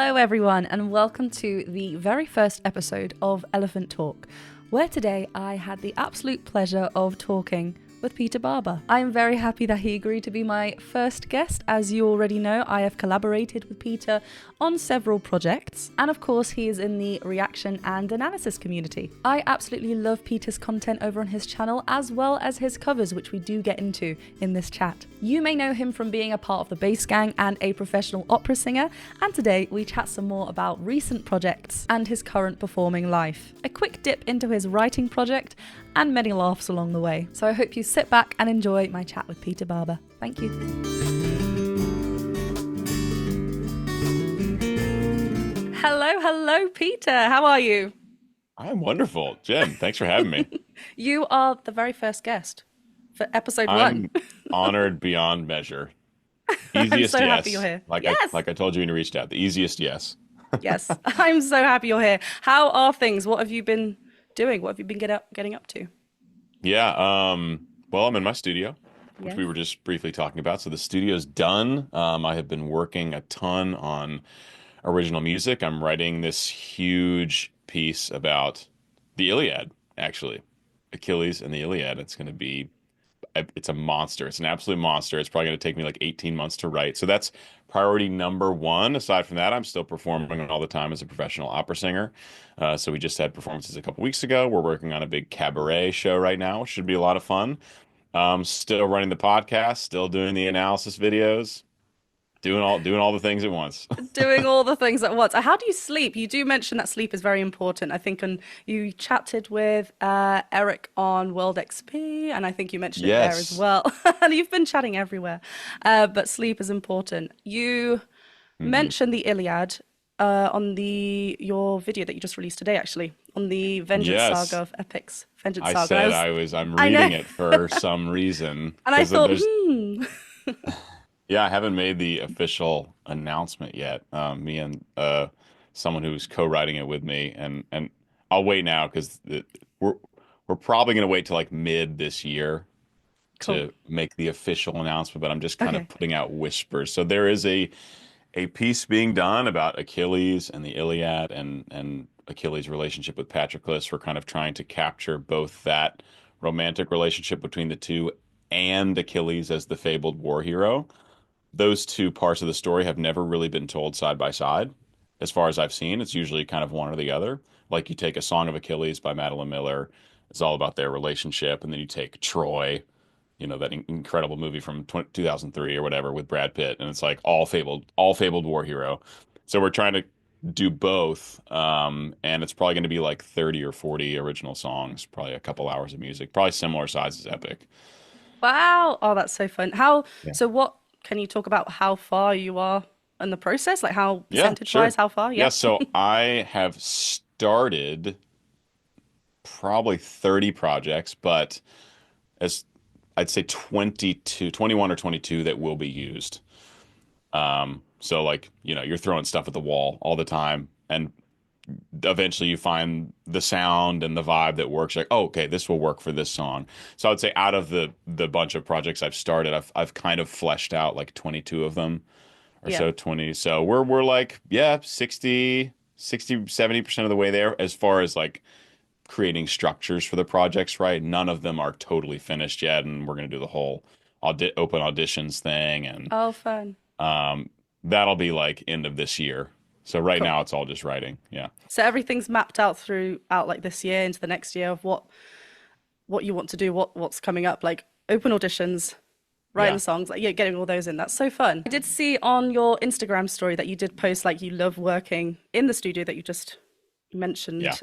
Hello everyone and welcome to the very first episode of Elephant Talk, where today I had the absolute pleasure of talking with Peter Barber. I am very happy that he agreed to be my first guest. As you already know, I have collaborated with Peter on several projects, and of course he is in the reaction and analysis community. I absolutely love Peter's content over on his channel, as well as his covers, which we do get into in this chat. You may know him from being a part of the Bass Gang and a professional opera singer, and today we chat some more about recent projects and his current performing life. A quick dip into his writing project, and many laughs along the way. So I hope you sit back and enjoy my chat with Peter Barber. Thank you. Hello, Peter. How are you? I'm wonderful. Jen, thanks for having me. You are the very first guest for episode I'm 1. honored beyond measure. I'm Easiest so yes. happy you're here. Yes. Like I told you when you reached out. The easiest yes. Yes, I'm so happy you're here. How are things? What have you been doing? What have you been getting up to? Yeah, well, I'm in my studio, which Yes. we were just briefly talking about. So the studio's done. I have been working a ton on original music. I'm writing this huge piece about the Iliad, actually. Achilles and the Iliad. It's a monster. It's an absolute monster. It's probably going to take me like 18 months to write. So that's priority number one. Aside from that, I'm still performing all the time as a professional opera singer. So we just had performances a couple weeks ago. We're working on a big cabaret show right now, which should be a lot of fun. Still running the podcast, still doing the analysis videos, doing all the things at once. Doing all the things at once. How do you sleep? You do mention that sleep is very important. I think you chatted with Eric on World XP, and I think you mentioned it there as Yes. well. And you've been chatting everywhere. But sleep is important. You hmm mentioned the Iliad on your video that you just released today, actually, on the Vengeance Yes. Saga of Epics. Vengeance I Saga. said I'm I know. reading it for some reason And I because thought, there's yeah, I haven't made the official announcement yet. Me and someone who's co-writing it with me, and I'll wait now because we're probably going to wait till like mid this year cool. to make the official announcement. But I'm just kind of Okay. putting out whispers. So there is a piece being done about Achilles and the Iliad and Achilles' relationship with Patroclus. We're kind of trying to capture both that romantic relationship between the two and Achilles as the fabled war hero. Those two parts of the story have never really been told side by side. As far as I've seen, it's usually kind of one or the other. Like you take A Song of Achilles by Madeline Miller, it's all about their relationship, and then you take Troy, that incredible movie from 2003 or whatever with Brad Pitt, and it's like all fabled war hero. So we're trying to do both, and it's probably going to be like 30 or 40 original songs, probably a couple hours of music, probably similar size as Epic. Wow. Oh, that's so fun. Yeah. So what can you talk about how far you are in the process? Like how Yeah, percentage wise, sure. how far? Yeah, Yeah. so I have started probably 30 projects, but as I'd say 22, 21 or 22 that will be used. So like, you're throwing stuff at the wall all the time, and eventually you find the sound and the vibe that works. Like, oh, okay, this will work for this song. So I would say out of the bunch of projects I've started, I've kind of fleshed out like 22 of them or Yeah. so, 20. So we're like, yeah, 70% of the way there as far as like creating structures for the projects, right? None of them are totally finished yet, and we're going to do the whole open auditions thing, and Oh, fun. um, that'll be like end of this year. So right Cool. now it's all just writing. Yeah. So everything's mapped out throughout like this year into the next year of what you want to do, what's coming up, like open auditions, writing Yeah. the songs, like yeah, getting all those in. That's so fun. I did see on your Instagram story that you did post like you love working in the studio that you just Yeah. mentioned Yeah.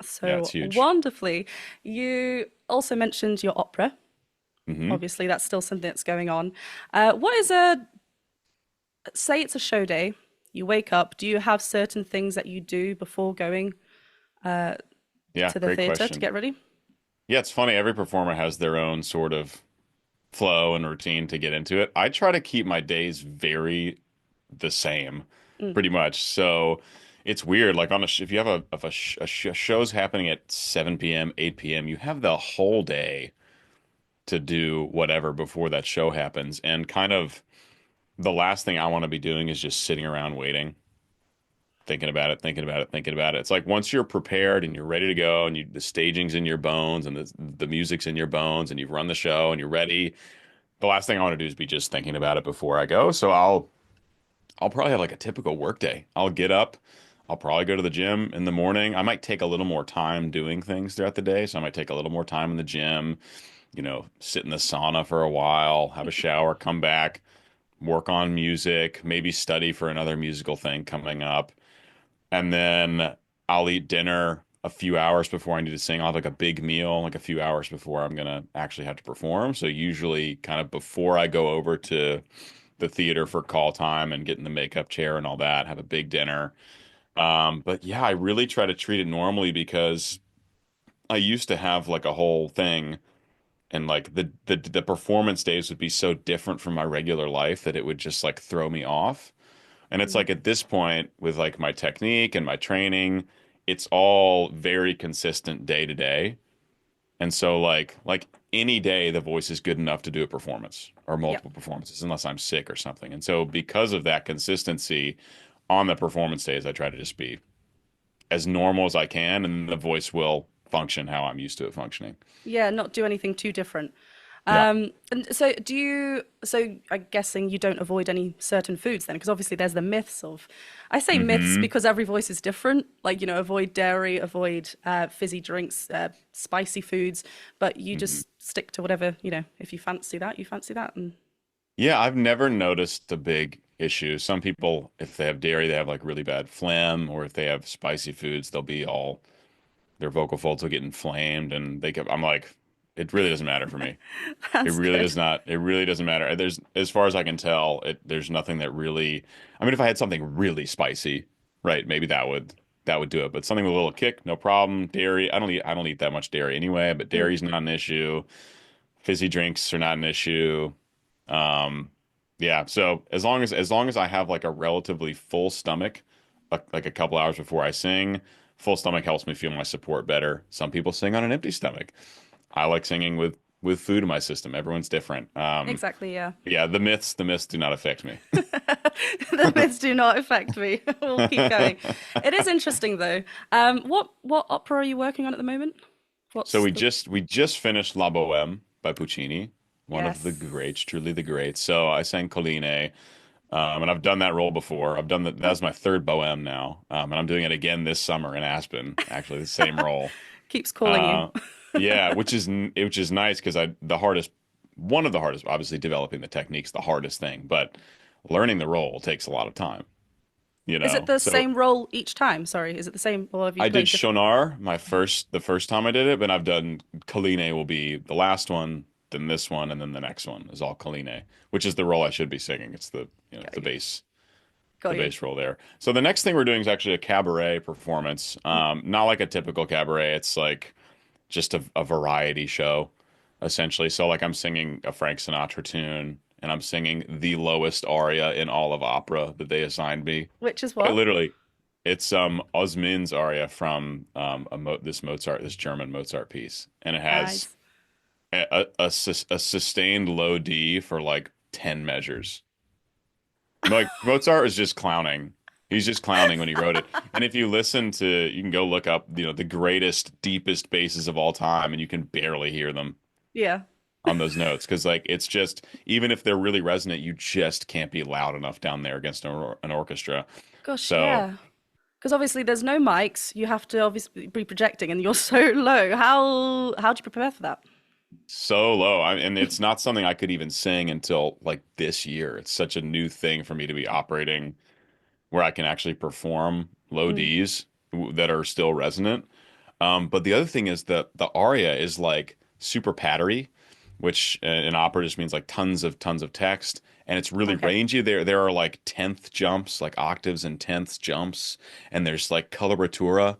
so It's huge. wonderfully. You also mentioned your opera. hmm Obviously, that's still something that's going on. What is say it's a show day, you wake up, do you have certain things that you do before going Yeah. to the Great theater to question. get ready? Yeah. It's funny. Every performer has their own sort of flow and routine to get into it. I try to keep my days very the same, Mm, pretty much. So it's weird. Like if you have a show's happening at 7 p.m., 8 p.m., you have the whole day to do whatever before that show happens. And kind of the last thing I want to be doing is just sitting around waiting. thinking about it, thinking about it, thinking about it. It's like once you're prepared and you're ready to go and the staging's in your bones and the music's in your bones and you've run the show and you're ready, the last thing I want to do is be just thinking about it before I go. So I'll probably have like a typical work day. I'll get up, I'll probably go to the gym in the morning. I might take a little more time doing things throughout the day. So I might take a little more time in the gym, sit in the sauna for a while, have a shower, come back, work on music, maybe study for another musical thing coming up. And then I'll eat dinner a few hours before I need to sing. I'll have like a big meal, like a few hours before I'm gonna actually have to perform. So usually kind of before I go over to the theater for call time and get in the makeup chair and all that, have a big dinner. But yeah, I really try to treat it normally because I used to have like a whole thing and like the performance days would be so different from my regular life that it would just like throw me off. And it's like at this point with like my technique and my training, it's all very consistent day to day. And so like any day the voice is good enough to do a performance or Yep. multiple performances unless I'm sick or something. And so because of that consistency on the performance days, I try to just be as normal as I can and the voice will function how I'm used to it functioning. Yeah, not do anything too different. Yeah. And so I'm guessing you don't avoid any certain foods then, because obviously there's the myths of, I say myths Hmm. because every voice is different. Like, avoid dairy, avoid fizzy drinks, spicy foods, but you Hmm. just stick to whatever, if you fancy that, you fancy that. And Yeah, I've never noticed a big issue. Some people, if they have dairy, they have like really bad phlegm, or if they have spicy foods, they'll be all their vocal folds will get inflamed, and I'm like, it really doesn't matter for me. It that's really good. does not. It really doesn't matter. As far as I can tell, there's nothing that really. I mean, if I had something really spicy, right, maybe that would do it. But something with a little kick, no problem. Dairy, I don't eat that much dairy anyway, but Mm. dairy's not an issue. Fizzy drinks are not an issue. Um, yeah. So as long as I have like a relatively full stomach, like a couple hours before I sing, full stomach helps me feel my support better. Some people sing on an empty stomach. I like singing with food in my system. Everyone's different. Exactly, yeah. Yeah, the myths do not affect me. The myths do not affect me. We'll keep going. It is interesting though. What opera are you working on at the moment? So What's we the just we just finished La Boheme by Puccini, one of the Yes. greats, truly the greats. So I sang Colline, and I've done that role before. That's my third Boheme now, and I'm doing it again this summer in Aspen. Actually, the same role. Keeps calling you. Uh, yeah, which is nice because one of the hardest, obviously developing the technique's the hardest thing, but learning the role takes a lot of time. Is it the So same role each time? Sorry, is it the same, or have you I did played different? Shonar the first time I did it, but I've done Kaline will be the last one, then this one, and then the next one is all Kaline, which is the role I should be singing. It's Got the you. bass the Got you. bass role there. So the next thing we're doing is actually a cabaret performance. Not like a typical cabaret. It's like just a variety show, essentially. So like I'm singing a Frank Sinatra tune, and I'm singing the lowest aria in all of opera that they assigned me. Which is Quite what? literally, it's Osmin's aria from this German Mozart piece, and it has Nice. a sustained low D for like 10 measures. Like Mozart is just clowning. He's just clowning when he wrote it. And if you listen to, you can go look up, the greatest, deepest basses of all time, and you can barely hear them Yeah. on those notes because, like, it's just even if they're really resonant, you just can't be loud enough down there against an orchestra. Gosh, So yeah. Because obviously there's no mics. You have to obviously be projecting, and you're so low. How do you prepare for that? so low, and it's not something I could even sing until like this year. It's such a new thing for me to be operating where I can actually perform low Mm. Ds that are still resonant. But the other thing is that the aria is like super pattery, which in opera just means like tons of text, and it's really Okay. rangy. There are like tenth jumps, like octaves and tenths jumps, and there's like coloratura,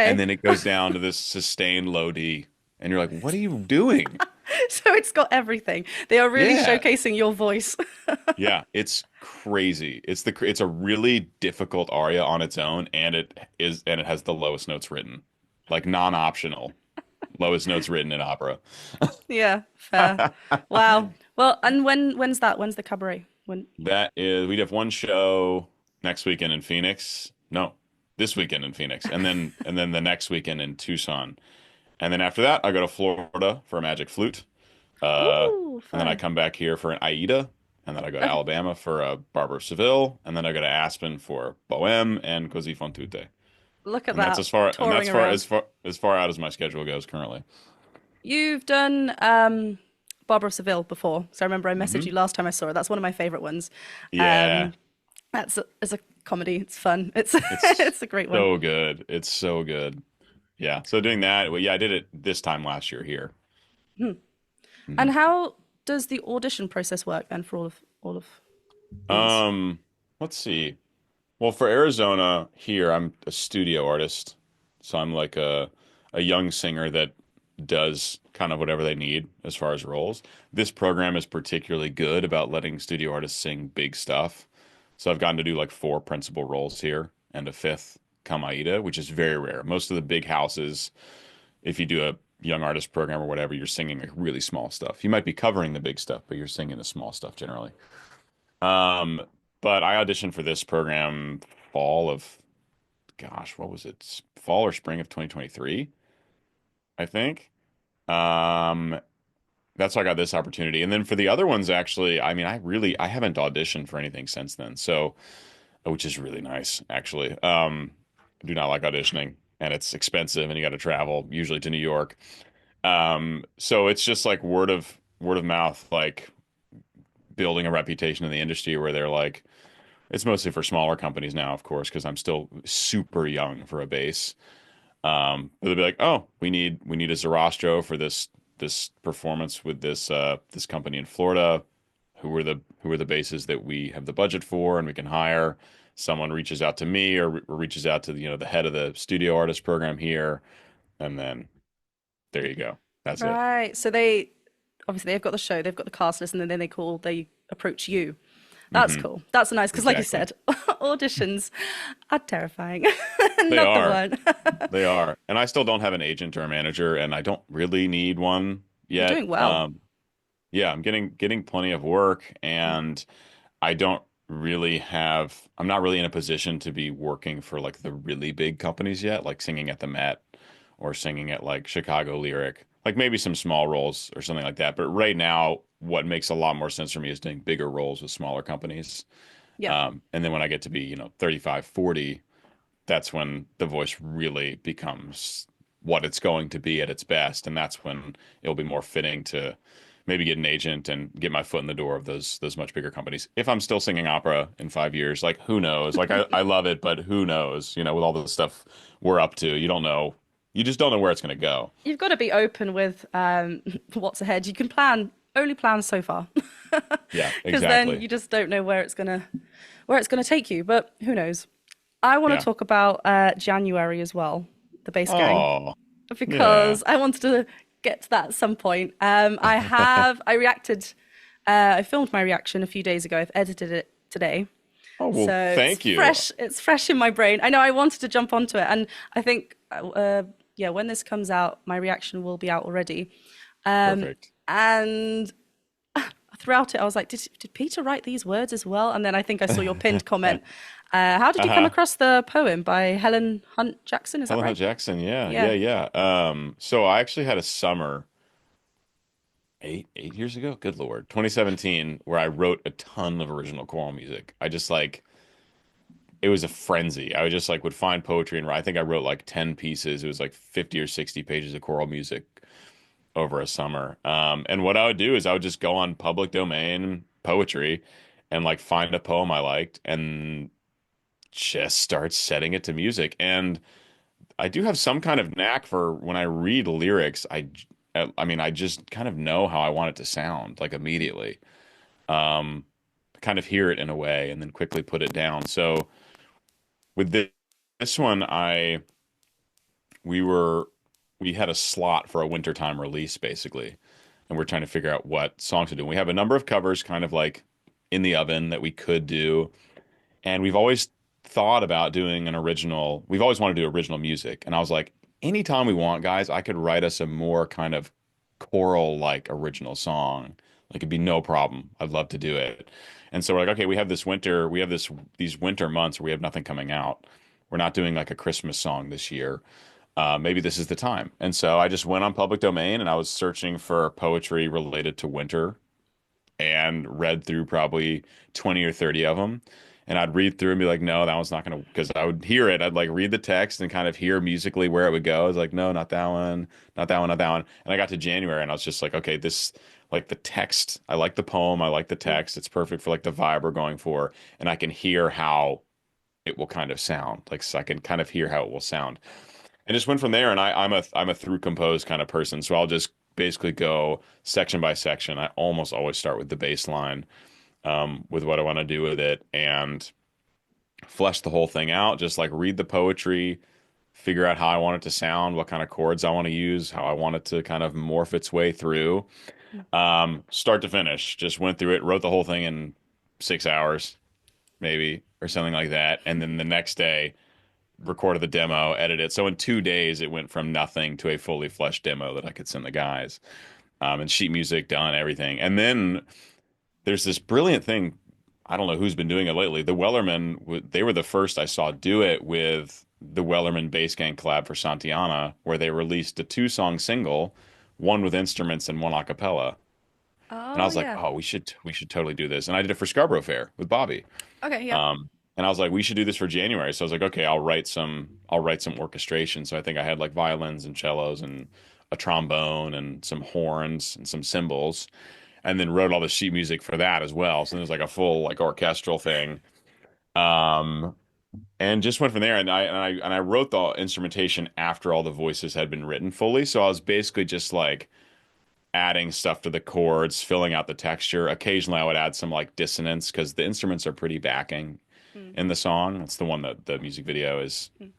and Okay. then it goes down to this sustained low D, and you're like, what are you doing? So it's got everything. They are really Yeah. showcasing your voice. Yeah, it's crazy. It's a really difficult aria on its own, and it has the lowest notes written, like non-optional lowest notes written in opera. Yeah, fair. Wow. Well, and when's that? When's the cabaret? When? That is, we have one show next weekend in Phoenix, no, this weekend in Phoenix, and then the next weekend in Tucson, and then after that I go to Florida for a Magic Flute, uh, Ooh, and then I fun. come back here for an Aida, and then I go to Okay, Alabama for a Barber of Seville, and then I go to Aspen for Bohème and Così fan tutte. look at And that's that, as far and that's touring far around. as far as far out as my schedule goes currently. You've done Barbara of Seville before, so I remember I messaged Hmm. you last time I saw it. That's one of my favorite ones. Yeah, Um, it's a comedy. It's fun. It's it's it's a great one. so good. It's so good. Yeah. So doing that, well, yeah, I did it this time last year here. Hmm. Mhm. And how does the audition process work then for all of these? Um, let's see. Well, for Arizona here, I'm a studio artist, so I'm like a young singer that does kind of whatever they need as far as roles. This program is particularly good about letting studio artists sing big stuff. So I've gotten to do like four principal roles here and a fifth Kamaida, which is very rare. Most of the big houses, if you do a young artist program or whatever, you're singing like really small stuff. You might be covering the big stuff, but you're singing the small stuff generally. Um, but I auditioned for this program fall of, gosh, what was it? Fall or spring of 2023, I think. Um, that's how I got this opportunity. And then for the other ones, actually, I mean, I haven't auditioned for anything since then. So, which is really nice, actually. I do not like auditioning, and it's expensive, and you got to travel, usually to New York. So it's just like word of mouth, like building a reputation in the industry where they're like, it's mostly for smaller companies now, of course, because I'm still super young for a bass. But they'll be like, "Oh, we need a Zarastro for this performance with this company in Florida. Who are the bases that we have the budget for and we can hire?" Someone reaches out to me or reaches out to the head of the studio artist program here, and then there you go. That's it. Right. So they obviously they've got the show, they've got the cast list, and then they approach you. That's Hmm. cool. That's nice because, like you Exactly. said, auditions are terrifying. They Not the are. one. They are. And I still don't have an agent or a manager, and I don't really need one You're yet. doing well. Yeah, I'm getting plenty of work, and I don't really have, I'm not really in a position to be working for like the really big companies yet, like singing at the Met or singing at like Chicago Lyric, like maybe some small roles or something like that. But right now, what makes a lot more sense for me is doing bigger roles with smaller companies. Yeah. And then when I get to be, 35, 40, that's when the voice really becomes what it's going to be at its best. And that's when it'll be more fitting to maybe get an agent and get my foot in the door of those much bigger companies. If I'm still singing opera in 5 years, like who knows? Like I love it, but who knows? With all the stuff we're up to, you don't know. You just don't know where it's going to go. You've got to be open with what's ahead. You can only plan so far, Yeah, because then exactly. you just don't know where it's gonna take you. But who knows? I want to Yeah. talk about January as well, the bass gang, Oh, yeah. because I wanted to get to that at some point. I reacted. I filmed my reaction a few days ago. I've edited it today. Oh, So well, it's thank you. fresh. It's fresh in my brain. I know I wanted to jump onto it, and I think, yeah, when this comes out, my reaction will be out already. Perfect. And throughout it, I was like, did Peter write these words as well? And then I think I saw your pinned comment. How did you come Uh-huh. across the poem by Helen Hunt Jackson? Is that Helen Hunt right? Jackson. Yeah, yeah, Yeah. yeah. So I actually had a summer 8 years ago, good Lord, 2017, where I wrote a ton of original choral music. I just like it was a frenzy. I would just like would find poetry and write. I think I wrote like 10 pieces. It was like 50 or 60 pages of choral music over a summer. And what I would do is I would just go on public domain poetry and like find a poem I liked and just start setting it to music. And I do have some kind of knack for when I read lyrics, I mean, I just kind of know how I want it to sound like immediately. Um, kind of hear it in a way and then quickly put it down. So with this one, we were we had a slot for a wintertime release basically, and we're trying to figure out what songs to do. We have a number of covers kind of like in the oven that we could do, and we've always thought about doing an original. We've always wanted to do original music, and I was like, anytime we want, guys, I could write us a more kind of choral like original song. Like it'd be no problem. I'd love to do it. And so we're like, okay, we have these winter months where we have nothing coming out. we're not doing like a Christmas song this year. Maybe this is the time. And so I just went on public domain and I was searching for poetry related to winter and read through probably 20 or 30 of them. And I'd read through and be like, no, that one's not going to, because I would hear it. I'd like read the text and kind of hear musically where it would go. I was like, no, not that one, not that one, not that one. And I got to January and I was just like, okay, this, like the text, I like the poem, I like the text. It's perfect for like the vibe we're going for. And I can hear how it will kind of sound. Like, so I can kind of hear how it will sound. And just went from there. And I'm a through compose kind of person. So I'll just basically go section by section. I almost always start with the bass line, with what I want to do with it and flesh the whole thing out. Just like read the poetry, figure out how I want it to sound, what kind of chords I want to use, how I want it to kind of morph its way through. Start to finish. Just went through it, wrote the whole thing in 6 hours, maybe, or something like that. And then the next day, recorded the demo, edited it. So in 2 days, it went from nothing to a fully fleshed demo that I could send the guys. And sheet music done, everything. And then there's this brilliant thing. I don't know who's been doing it lately. The Wellerman, they were the first I saw do it with the Wellerman Bass Gang collab for Santiana, where they released a two-song single, one with instruments and one a cappella. And I Oh was like, yeah. oh, we should totally do this. And I did it for Scarborough Fair with Bobby. Okay, yeah. And I was like, we should do this for January. So I was like, okay, I'll write some orchestration. So I think I had like violins and cellos and a trombone and some horns and some cymbals, and then wrote all the sheet music for that as well. So there's like a full like orchestral thing. Um, and just went from there. And I wrote the instrumentation after all the voices had been written fully. So I was basically just like adding stuff to the chords, filling out the texture. Occasionally I would add some like dissonance because the instruments are pretty backing Mm, in the song. That's the one that the music video is. mm.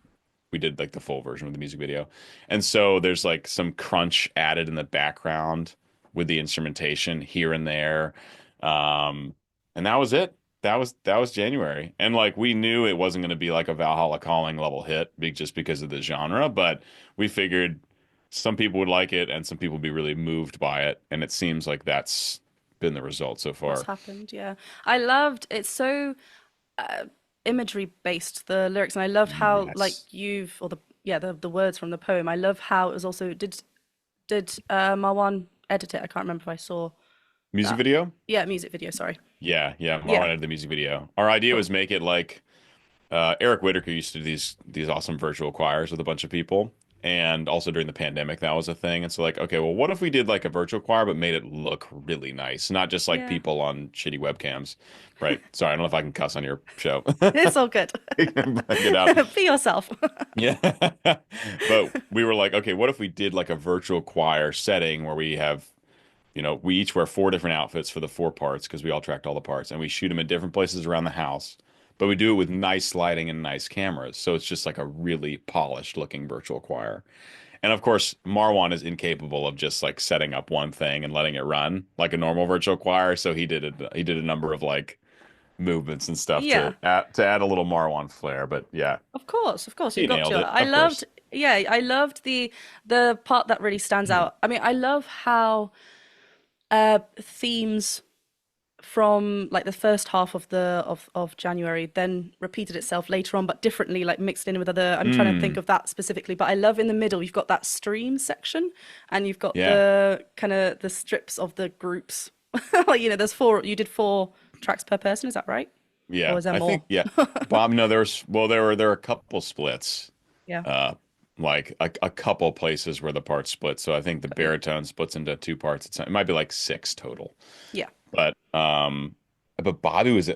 We did like the full version of the music video. And so there's like some crunch added in the background with the instrumentation here and there. And that was it. That was January. And like we knew it wasn't going to be like a Valhalla Calling level hit just because of the genre, but we figured some people would like it and some people would be really moved by it. And it seems like that's been the result so What's far. happened? Yeah, I loved it's so uh, imagery based the lyrics, and I loved how like Yes. you've or the yeah the words from the poem. I love how it was also did Marwan edit it? I can't remember if I saw Music that. video? Yeah, music video. Sorry. Yeah, yeah. Yeah. Marwan did the music video. Our idea Cool. was make it like Eric Whitaker used to do these awesome virtual choirs with a bunch of people. And also during the pandemic, that was a thing. And so like, okay, well, what if we did like a virtual choir but made it look really nice, not just like Yeah. people on shitty webcams, right? Sorry, I don't know if I can cuss on your show. It's all good. Get out. Be yourself. Yeah. But we were like, okay, what if we did like a virtual choir setting where we have, we each wear four different outfits for the four parts because we all tracked all the parts and we shoot them in different places around the house. But we do it with nice lighting and nice cameras. So it's just like a really polished looking virtual choir. And of course, Marwan is incapable of just like setting up one thing and letting it run like a normal virtual choir. So he did a number of like movements and stuff Yeah. to add a little Marwan flair. But yeah, Of course, he you've got nailed to. it, I of course. loved, yeah, I loved the part that really stands out. I mean, I love how themes from like the first half of the of January then repeated itself later on, but differently, like mixed in with other. I'm trying to think Mm, of that specifically, but I love in the middle you've got that stream section, and you've got yeah. the kind of the strips of the groups. Like there's four. You did four tracks per person, is that right? Or Yeah, is there I more? think yeah. Bob, no, there were a couple splits. Yeah. Uh like a couple places where the parts split. So I think the Okay. baritone splits into two parts. It might be like six total. Yeah. But Bobby was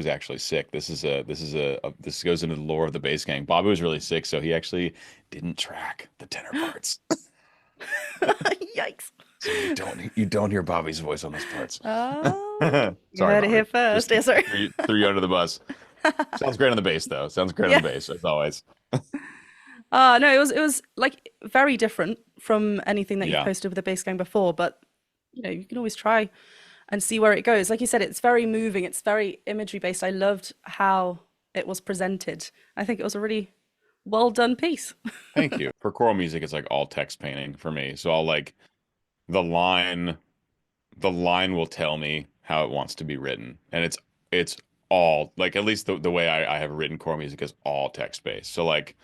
actually sick. This goes into the lore of the bass gang. Bobby was really sick, so he actually didn't track the tenor parts. Yikes. So you don't hear Bobby's voice on those parts. Oh, you Sorry, heard it here Bobby. first. Just Yeah, sorry. threw you under the bus. Sounds great on the bass, though. Sounds great on Yeah. the bass, as always. No, it was like very different from anything that you've Yeah. posted with the bass gang before, but you can always try and see where it goes. Like you said, it's very moving, it's very imagery based. I loved how it was presented. I think it was a really well done piece. Thank you. For choral music, it's like all text painting for me. So I'll like the line, the line will tell me how it wants to be written, and it's all like at least the way I have written core music is all text based. So like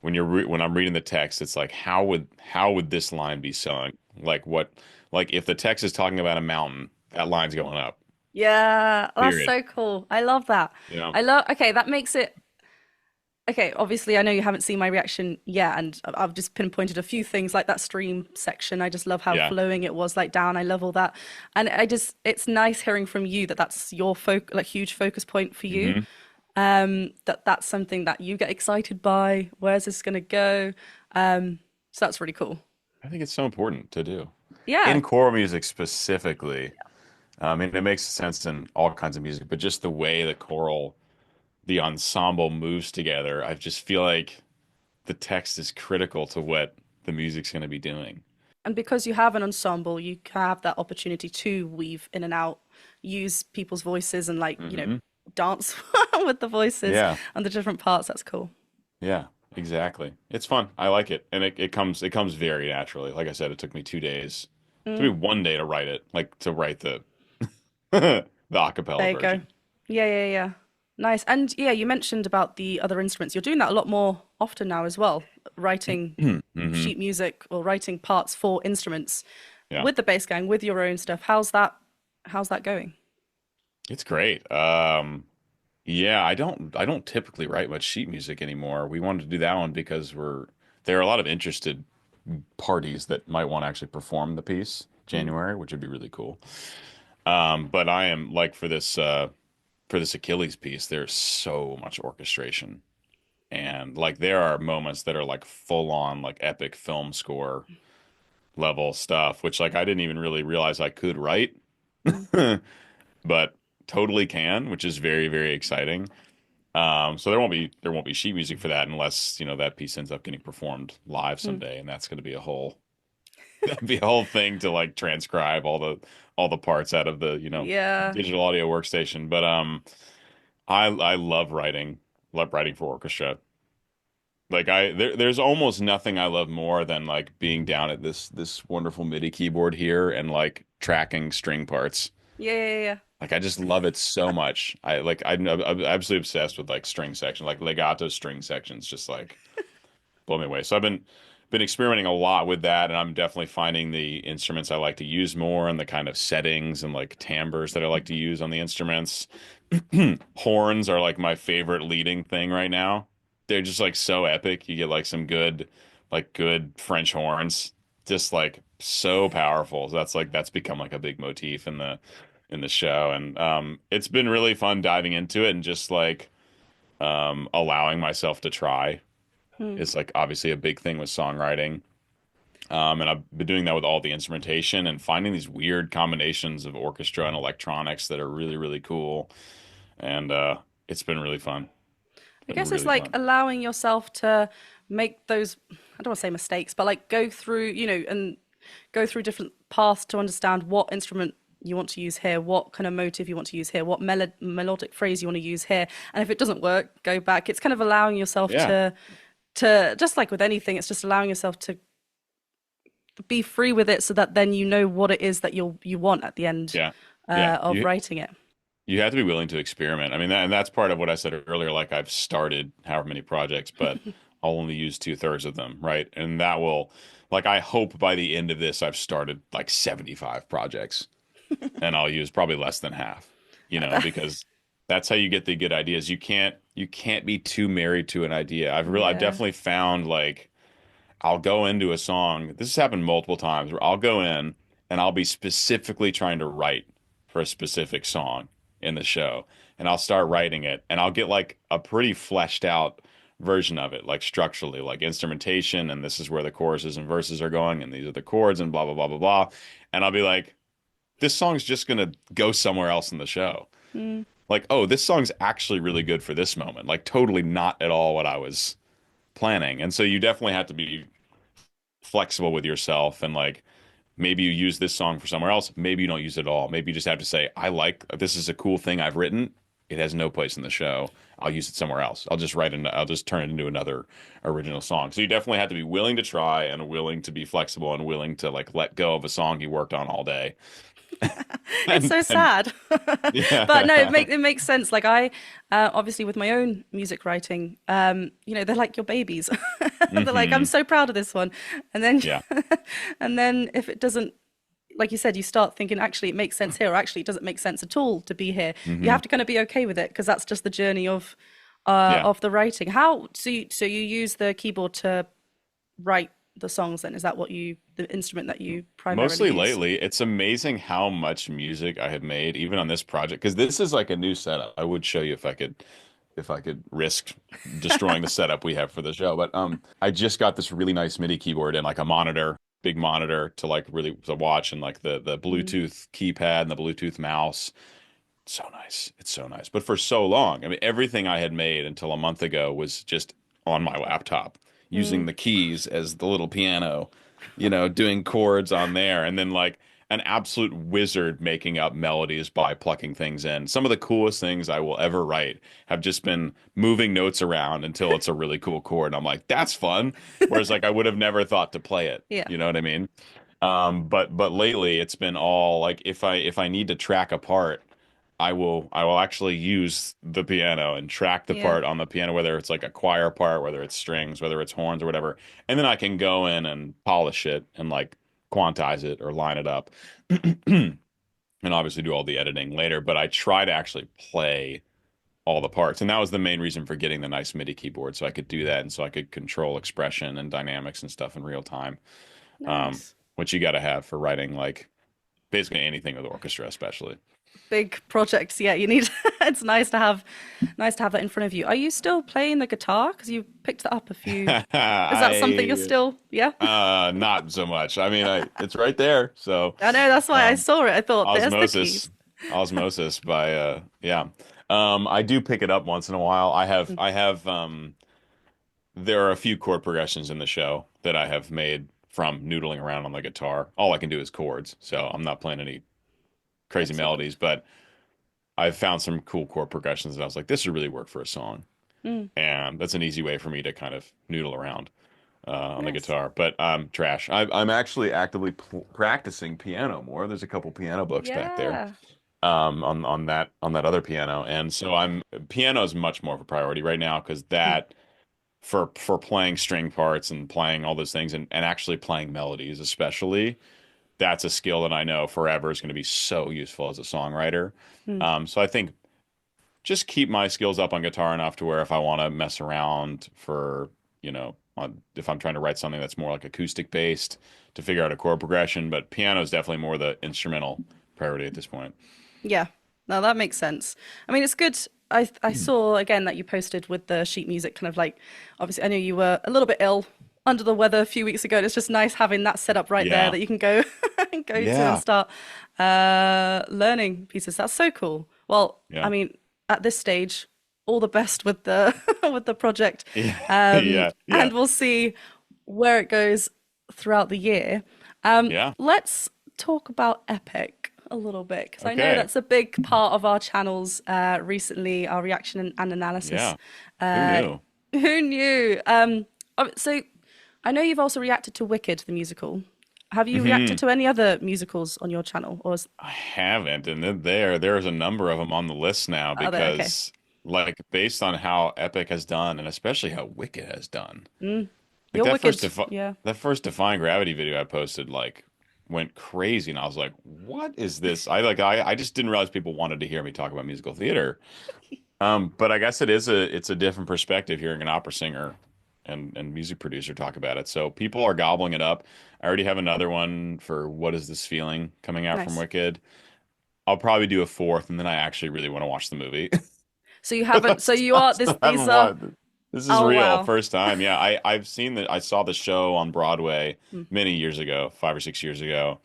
when I'm reading the text, it's like how would this line be sung? Like what like if the text is talking about a mountain, that line's going up. Yeah, that's Period. so cool. I love that. You know? I love, okay, that makes it, okay, obviously I know you haven't seen my reaction yet, and I've just pinpointed a few things like that stream section. I just love how Yeah. flowing it was like down. I love all that. And I just, it's nice hearing from you that that's your like huge focus point for you. Hmm. That that's something that you get excited by. Where's this gonna go? So that's really cool. I think it's so important to do. Yeah. In core music specifically, I mean, it makes sense in all kinds of music, but just the way the ensemble moves together, I just feel like the text is critical to what the music's going to be doing. And because you have an ensemble, you have that opportunity to weave in and out, use people's voices and like, Hmm. dance with the voices Yeah, and the different parts. That's cool. yeah, exactly. It's fun. I like it, and it comes very naturally. Like I said, it took me 2 days. It took Mm, me one day to write it, like to write the the acapella there you go. version. Yeah, yeah, yeah. Nice. And yeah, you mentioned about the other instruments. You're doing that a lot more often now as well, writing Hmm. sheet music or writing parts for instruments Yeah. with the bass gang, with your own stuff. How's that going? It's great. Yeah, I don't typically write much sheet music anymore. We wanted to do that one because there are a lot of interested parties that might want to actually perform the piece Mm, January, which would be really cool. But I am like for this Achilles piece, there's so much orchestration. And like there are moments that are like full on like epic film score level stuff, which like I didn't even really realize I could write, mm, but totally can, which is very, very exciting. So there won't be sheet music for that unless, that piece ends up getting performed live mm. someday, and that's going to be a whole that'd be a whole thing to like transcribe all the parts out of the, Yeah. digital audio workstation. But I love writing for orchestra. Like there's almost nothing I love more than like being down at this wonderful MIDI keyboard here and like tracking string parts. Yeah, yeah, yeah. Like I just love it so much. I'm absolutely obsessed with like string section, like legato string sections, just like blow me away. So I've been experimenting a lot with that, and I'm definitely finding the instruments I like to use more and the kind of settings and like timbres that I like to use on the instruments. Horns are like my favorite leading thing right now. They're just like so epic. You get like some good French horns, just like so powerful. So that's become like a big motif in the show, and it's been really fun diving into it and just like allowing myself to try. Hmm. It's like obviously a big thing with songwriting. And I've been doing that with all the instrumentation and finding these weird combinations of orchestra and electronics that are really, really cool. And it's been really fun. I Been guess it's really like fun. allowing yourself to make those, I don't want to say mistakes, but like go through, and go through different paths to understand what instrument you want to use here, what kind of motive you want to use here, what melodic phrase you want to use here. And if it doesn't work, go back. It's kind of allowing yourself Yeah. to just like with anything, it's just allowing yourself to be free with it so that then you know what it is that you want at the end Yeah. Yeah. of writing it. You have to be willing to experiment. I mean, and that's part of what I said earlier. Like I've started however many projects, but I'll only use two-thirds of them, right? And that will, like, I hope by the end of this, I've started like 75 projects, and I'll use probably less than half, because that's how you get the good ideas. You can't be too married to an idea. I've Yeah. definitely found like I'll go into a song. This has happened multiple times where I'll go in and I'll be specifically trying to write for a specific song in the show. And I'll start writing it and I'll get like a pretty fleshed out version of it, like structurally, like instrumentation. And this is where the choruses and verses are going. And these are the chords and blah, blah, blah, blah, blah. And I'll be like, this song's just going to go somewhere else in the show. Mm. Like, oh, this song's actually really good for this moment. Like, totally not at all what I was planning. And so you definitely have to be flexible with yourself and like maybe you use this song for somewhere else, maybe you don't use it at all. Maybe you just have to say, I like this is a cool thing I've written. It has no place in the show. I'll use it somewhere else. I'll just turn it into another original song. So you definitely have to be willing to try and willing to be flexible and willing to like let go of a song you worked on all day It's and so sad. But no, yeah. it makes sense. Like I obviously with my own music writing, they're like your babies. They're like, I'm Hmm. so proud of this one. And then Yeah. and then if it doesn't, like you said, you start thinking actually it makes sense here, or actually it doesn't make sense at all to be here. You Hmm. have to kind of be okay with it because that's just the journey Yeah. of the writing. How so you use the keyboard to write the songs then? Is that the instrument that you primarily Mostly use? lately, it's amazing how much music I have made, even on this project, because this is like a new setup. I would show you if I could risk destroying the setup we have for the show. But I just got this really nice MIDI keyboard and like a monitor, big monitor to like really to watch, and like the Mm, Bluetooth keypad and the Bluetooth mouse. So nice. It's so nice. But for so long, I mean, everything I had made until a month ago was just on my laptop, using mm, the keys as the little piano, doing chords on there, and then like an absolute wizard making up melodies by plucking things in. Some of the coolest things I will ever write have just been moving notes around until it's a really cool chord. And I'm like, that's fun. Whereas like I would have never thought to play it. yeah, You know what I mean? But lately it's been all like if I need to track a part, I will actually use the piano and track the yeah, part on the piano, whether it's like a choir part, whether it's strings, whether it's horns or whatever, and then I can go in and polish it and like quantize it or line it up, and obviously do all the editing later. But I try to actually play all the parts, and that was the main reason for getting the nice MIDI keyboard, so I could do that and so I could control expression and dynamics and stuff in real time, nice. which you got to have for writing like basically anything with orchestra, especially. Big projects, yeah. You need. It's nice to have that in front of you. Are you still playing the guitar? Because you picked that up a few. Is that something you're I still? Yeah. not so much. I mean, it's right there. So, I know. That's why I um, saw it. I thought, there's the osmosis, keys. osmosis by yeah. I do pick it up once in a while. Mm, I have there are a few chord progressions in the show that I have made from noodling around on the guitar. All I can do is chords, so I'm not playing any crazy excellent. melodies, but I've found some cool chord progressions that I was like, this would really work for a song. Mm, And that's an easy way for me to kind of noodle around on the nice. guitar. But trash. I'm actually actively practicing piano more. There's a couple piano books back there Yeah. on that other piano, and so I'm piano is much more of a priority right now because Mm, that for playing string parts and playing all those things and actually playing melodies, especially. That's a skill that I know forever is going to be so useful as a songwriter. mm. So I think just keep my skills up on guitar enough to where if I want to mess around for, if I'm trying to write something that's more like acoustic based to figure out a chord progression, but piano is definitely more the instrumental priority at this point. Yeah. No, that makes sense. I mean, it's good. I saw again that you posted with the sheet music, kind of like, obviously, I know you were a little bit ill under the weather a few weeks ago, and it's just nice having that set up right there Yeah. that you can go go to and Yeah. start learning pieces. That's so cool. Well, I Yeah. mean, at this stage, all the best with the with the project, Yeah. Yeah. Yeah. and we'll see where it goes throughout the year. Yeah. Let's talk about Epic a little bit because I know Okay. that's a big part of our channels recently, our reaction and analysis. Yeah. Who knew? Who knew? So I know you've also reacted to Wicked, the musical. Have you reacted Hmm. to any other musicals on your channel, or I haven't, and then there's a number of them on the list now are they okay? because like based on how Epic has done and especially how Wicked has done. Mm. Like Your Wicked, yeah. that first Defying Gravity video I posted like went crazy and I was like, what is this? I just didn't realize people wanted to hear me talk about musical theater. But I guess it's a different perspective hearing an opera singer and music producer talk about it. So people are gobbling it up. I already have another one for What Is This Feeling coming out from Nice. Wicked. I'll probably do a fourth, and then I actually really want to watch the movie. So you But haven't. So you I are this. still These haven't are. watched it. This is Oh real, wow. first time. Yeah, I've seen that. I saw the show on Broadway Mm. many years ago, 5 or 6 years ago,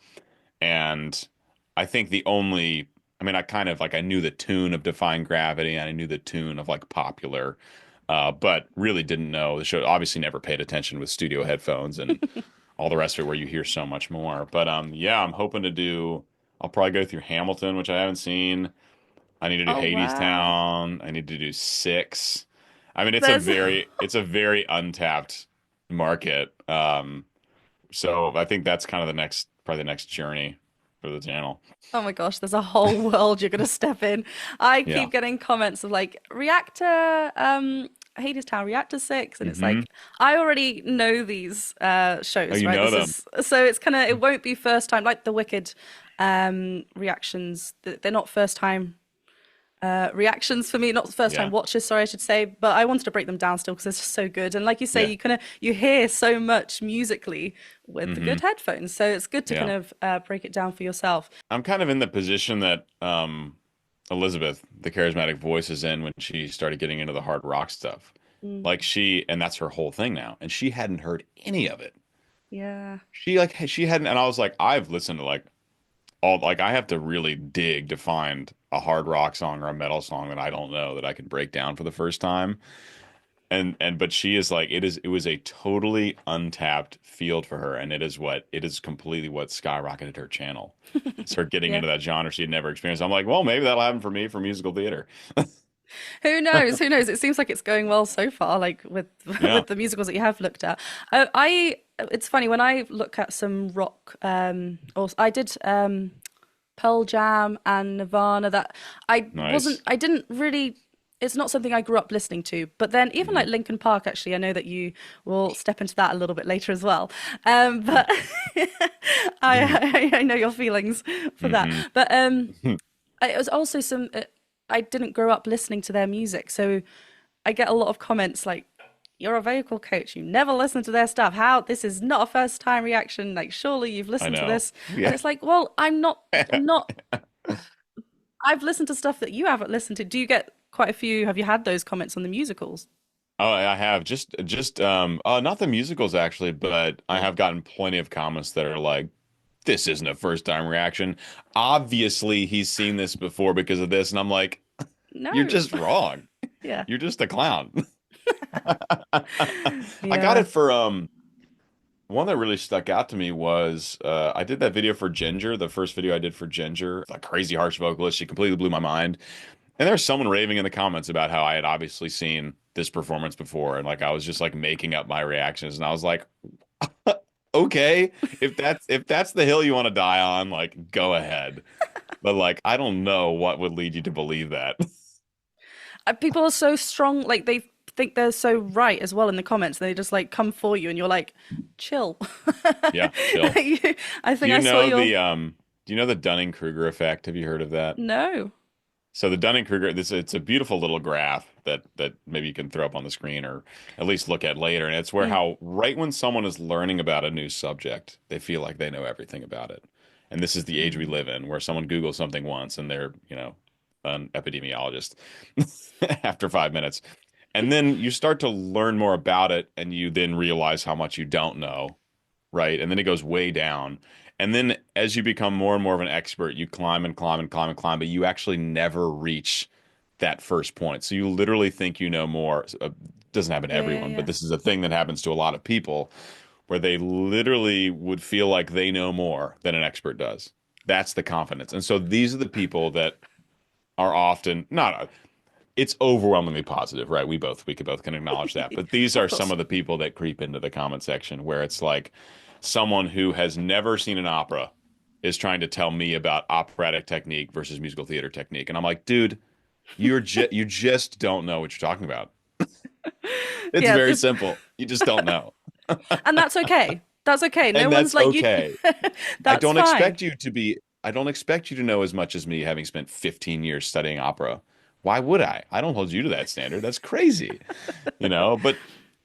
and I think the only, I mean, I kind of like I knew the tune of Defying Gravity, and I knew the tune of like Popular, but really didn't know the show. Obviously, never paid attention with studio headphones and all the rest of it, where you hear so much more. But yeah, I'm hoping to do. I'll probably go through Hamilton, which I haven't seen. I need to do Oh Hades wow. Town. I need to do Six. I mean, There's. it's a very untapped market. So I think that's kind of probably the next journey. for the channel. Oh my gosh, there's a whole world you're gonna step in. I Yeah. keep getting comments of like Reactor, Hades Town, Reactor 6, and it's Hmm. like I already know these Oh, shows, you right? know This them. is so it's kind of it won't be first time like the Wicked reactions. They're not first time reactions for me, not first time Yeah. watches, sorry, I should say. But I wanted to break them down still because they're just so good. And like you say, Yeah. you kind of you hear so much musically with the Hmm. good headphones, so it's good to kind Yeah. of break it down for yourself. I'm kind of in the position that Elizabeth, the charismatic voice, is in when she started getting into the hard rock stuff. Mm, Like and that's her whole thing now. And she hadn't heard any of it. yeah. She hadn't, and I was like, I've listened to like all, like I have to really dig to find a hard rock song or a metal song that I don't know that I can break down for the first time. But she is like, it was a totally untapped field for her, and it is completely what skyrocketed her channel. It's her getting Yeah. into that genre she had never experienced. I'm like, well, maybe that'll happen for me for musical theater. Who knows? Who knows? It seems like it's going well so far, like with Yeah. with the musicals that you have looked at. It's funny when I look at some rock, or I did Pearl Jam and Nirvana that Nice. I didn't really, it's not something I grew up listening to. But then even Hmm. like Linkin Park, actually, I know that you will step into that a little bit later as well. But I know your feelings for that. Hmm. But it was also I didn't grow up listening to their music, so I get a lot of comments like, "You're a vocal coach. You never listen to their stuff. How this is not a first time reaction? Like, surely you've I listened to know. this." And Yeah. it's like, well, I'm not. I've listened to stuff that you haven't listened to. Do you get quite a few? Have you had those comments on the musicals? Oh, I have just not the musicals actually, but I Yeah. have gotten plenty of comments that are like, this isn't a first time reaction. Obviously, he's seen this before because of this, and I'm like, you're No. just wrong. Yeah. You're just a clown. I got Yeah. it for one that really stuck out to me was I did that video for Ginger, the first video I did for Ginger, a crazy harsh vocalist. She completely blew my mind. And there's someone raving in the comments about how I had obviously seen this performance before, and like I was just like making up my reactions, and I was like, okay, if that's the hill you want to die on, like go ahead. But like I don't know what would lead you to believe that. People are so strong, like they think they're so right as well in the comments. They just like come for you, and you're like, chill. Yeah, chill. I Do think you I saw know your. the do you know the Dunning-Kruger effect? Have you heard of that? No. So the Dunning-Kruger, this it's a beautiful little graph that maybe you can throw up on the screen or at least look at later. And it's where Mm, how right when someone is learning about a new subject, they feel like they know everything about it. And this is the age we mm. live in, where someone Googles something once and they're, an epidemiologist after 5 minutes. And then you start to learn more about it, and you then realize how much you don't know, right? And then it goes way down. And then as you become more and more of an expert, you climb and climb and climb and climb, but you actually never reach that first point. So you literally think you know more. Doesn't happen to Yeah, yeah, everyone, but yeah. this is a thing that happens to a lot of people where they literally would feel like they know more than an expert does. That's the confidence. And so these are the people that are often not, it's overwhelmingly positive, right? We could both can acknowledge that. But these Of are some course. of the people that creep into the comment section where it's like someone who has never seen an opera is trying to tell me about operatic technique versus musical theater technique. And I'm like, dude, you just don't know what you're talking about. It's Yeah, very simple. You just don't know. and that's okay. That's okay. No And one's that's like you. okay. I That's don't fine. expect you to be, I don't expect you to know as much as me, having spent 15 years studying opera. Why would I? I don't hold you to that standard. That's crazy, but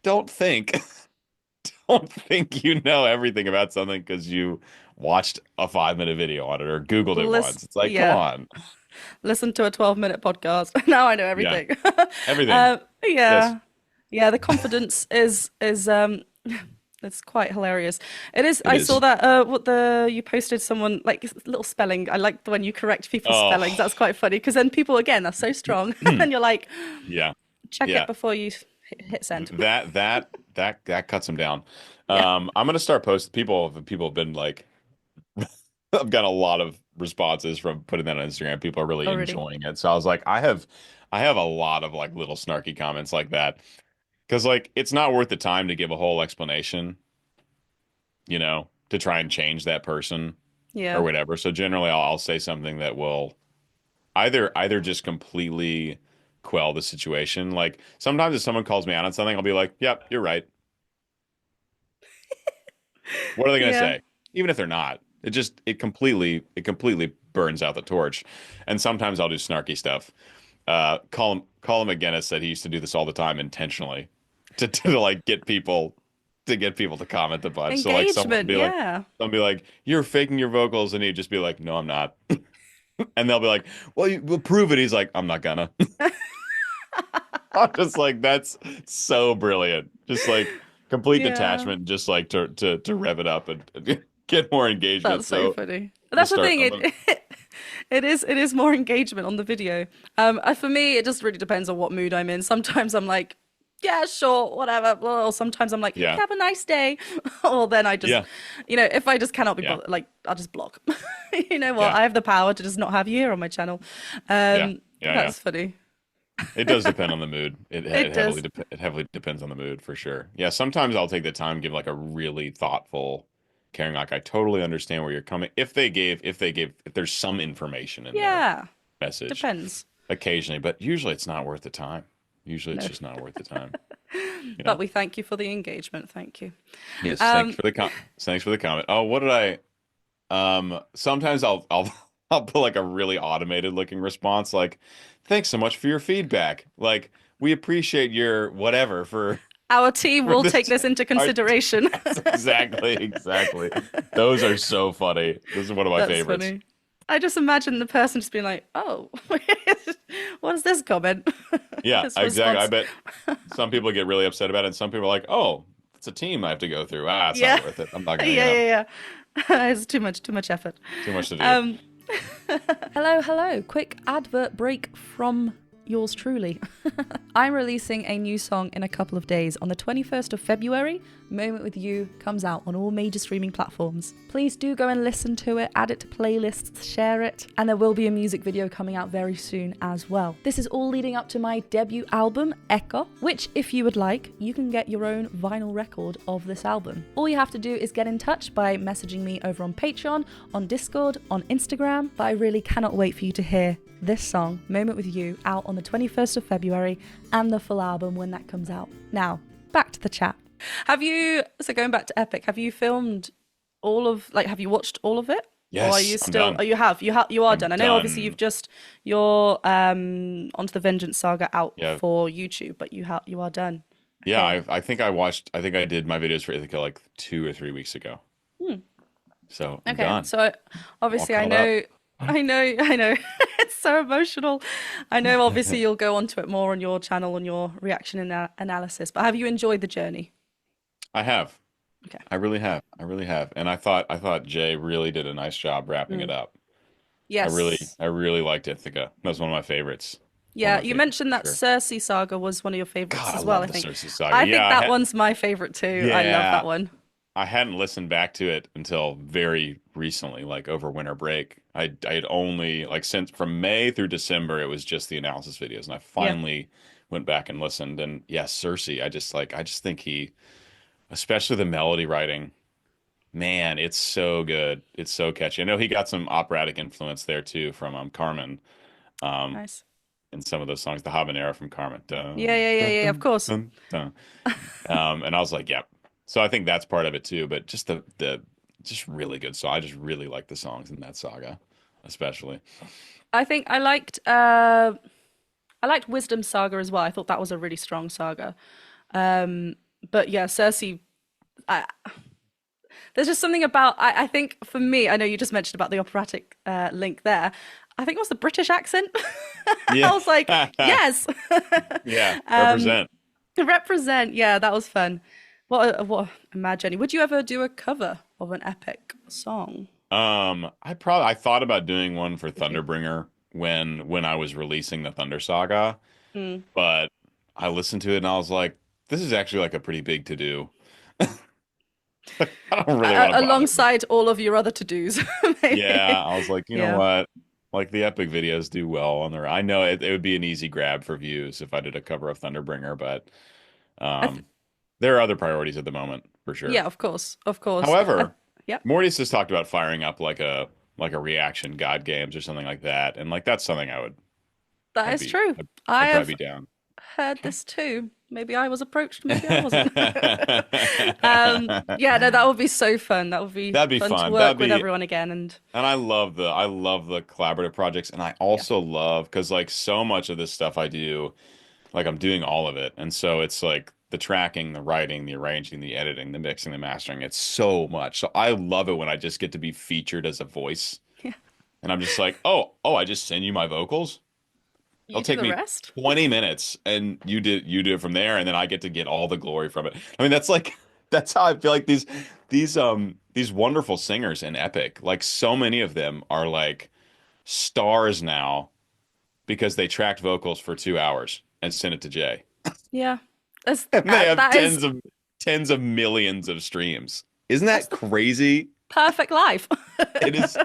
don't think, don't think you know everything about something because you watched a 5 minute video on it or Googled it Listen, once. It's like, come yeah. on. Listen to a 12-minute podcast. Now I know Yeah, everything. everything. Yes. Yeah. Yeah, the confidence is it's quite hilarious. It is. It I saw is. that what the you posted someone like little spelling. I like the when you correct people's spellings. Oh, That's quite funny because then people again are so strong and you're like, yeah. check it Yeah. before you hit send. That cuts them down. Yeah, I'm gonna start posting. People have been like, I've got a lot of responses from putting that on Instagram. People are really already. enjoying it. So I was like, I have a lot of like little snarky comments like that because like it's not worth the time to give a whole explanation, to try and change that person. or Yeah. whatever. So generally, I'll say something that will either just completely quell the situation. Like sometimes if someone calls me out on something, I'll be like, "Yep, you're right." What are they going to Yeah. say? Even if they're not, it completely burns out the torch. And sometimes I'll do snarky stuff. Colin McGinnis said he used to do this all the time intentionally to like get people to comment a bunch. So like Engagement. Yeah. someone be like, "You're faking your vocals," and he'd just be like, "No, I'm not." And they'll be like, "Well, we'll prove it." He's like, "I'm not gonna." I'm just like, that's so brilliant. Just like complete Yeah. detachment, just like to rev it up and get more engagement. That's so So funny. to That's the start, thing. It is more engagement on the video. For me, it just really depends on what mood I'm in. Sometimes I'm like, yeah, sure, whatever. Or sometimes I'm like, yeah, have a nice day. Or then I just, yeah, if I just cannot be yeah, bothered, like I'll just block. You know what? yeah, I have the power to just not have you here on my channel. yeah, yeah, yeah. That's funny. It does depend on the mood. It, It it heavily does. dep it heavily depends on the mood for sure. Yeah, sometimes I'll take the time, give like a really thoughtful, caring, like I totally understand where you're coming. If there's some information in their Yeah. message, Depends. occasionally, but usually it's not worth the time. Usually it's No. just not worth the time. You But know. we thank you for the engagement. Thank you. Yes, Um, thanks for the comment. Oh, what did I sometimes I'll I'll put like a really automated looking response like, "Thanks so much for your feedback. Like, we appreciate your whatever for our team for will this." take this into Our, consideration. yes, exactly. Those are so funny. This is one of my That's favorites. funny. I just imagine the person just being like, "Oh, what is this comment? Yeah, This exactly. I response?" bet some people get really upset about it, and some people are like, "Oh, it's a team I have to go through. Ah, it's not Yeah, worth it. I'm not yeah, gonna, yeah, yeah. It's too much effort. too much to do." Um, hello, hello. Quick advert break from yours truly. I'm releasing a new song in a couple of days. On the 21st of February, Moment With You comes out on all major streaming platforms. Please do go and listen to it, add it to playlists, share it, and there will be a music video coming out very soon as well. This is all leading up to my debut album, ECCO, which, if you would like, you can get your own vinyl record of this album. All you have to do is get in touch by messaging me over on Patreon, on Discord, on Instagram, but I really cannot wait for you to hear this song, Moment With You, out on the 21st of February, and the full album when that comes out. Now, back to the chat. So going back to Epic, have you filmed have you watched all of it? Or are you Yes, I'm still, done. oh, you are I'm done. I know obviously done. you're onto the Vengeance Saga out Yeah. for YouTube, but you are done. Yeah, Okay. I think I did my videos for Ithaca like 2 or 3 weeks ago. Hmm. So I'm Okay. done. So All obviously caught up. I know. It's so emotional. I know obviously you'll go onto it more on your channel, on your reaction analysis, but have you enjoyed the journey? I have. Okay. I really have. I really have. And I thought Jay really did a nice job wrapping it Mm. up. I really Yes. I really liked Ithaca. That was one of my favorites. One of Yeah, my you favorites mentioned for that sure. Cersei saga was one of your favorites God, I as well, love I the think. Cersei saga. I think Yeah, that one's my favorite too. I love yeah. that one. I hadn't listened back to it until very recently, like over winter break. I had only like since from May through December, it was just the analysis videos, and I Yeah. finally went back and listened. And yeah, Cersei, I just think especially the melody writing, man, it's so good. It's so catchy. I know he got some operatic influence there too from Carmen, um, Nice. in some of those songs, the habanera from Carmen. Yeah, Dun, yeah, yeah, dun, yeah, of dun, course. dun, dun. And I was like, yep. So I think that's part of it too, but just the just really good. So I just really like the songs in that saga, especially. I think I liked Wisdom Saga as well. I thought that was a really strong saga. But yeah, Cersei, I, there's just something about I think for me, I know you just mentioned about the operatic link there. I think it was the British accent. I Yeah. was like, yes. Yeah. um, Represent. to represent, yeah, that was fun. What a mad journey. Would you ever do a cover of an epic song? I thought about doing one for Would you? Thunderbringer when I was releasing the Thunder Saga, Hmm. but I listened to it and I was like, this is actually like a pretty big to do. I don't really want to bother. Alongside all of your other to-dos, Yeah, maybe. I was like, you know Yeah. what? Like the epic videos do well on their. I know it would be an easy grab for views if I did a cover of Thunderbringer, but I th um, there are other priorities at the moment for yeah, sure. of course. Of course. However, Yep. Morty's just talked about firing up like a reaction God games or something like that, and like that's something That I'd is be true. I'd, I I'd probably have be down. heard Okay. this too. Maybe I was approached, maybe I wasn't. Yeah, no, that would be so fun. That would be That'd be fun to fun. work with everyone again. And And I love the collaborative projects, and I yeah, also love because like so much of this stuff I do, like I'm doing all of it, and so it's like the tracking, the writing, the arranging, the editing, the mixing, the mastering. It's so much. So I love it when I just get to be featured as a voice, yeah. and I'm just like, I just send you my vocals. It'll You do take the me rest? 20 minutes, and you do it from there, and then I get all the glory from it. I mean, that's like that's how I feel like these wonderful singers in Epic, like so many of them are like stars now because they tracked vocals for 2 hours and sent it to Jay. Yeah. That's And they have that is tens of millions of streams. Isn't that's that the crazy? perfect life. It is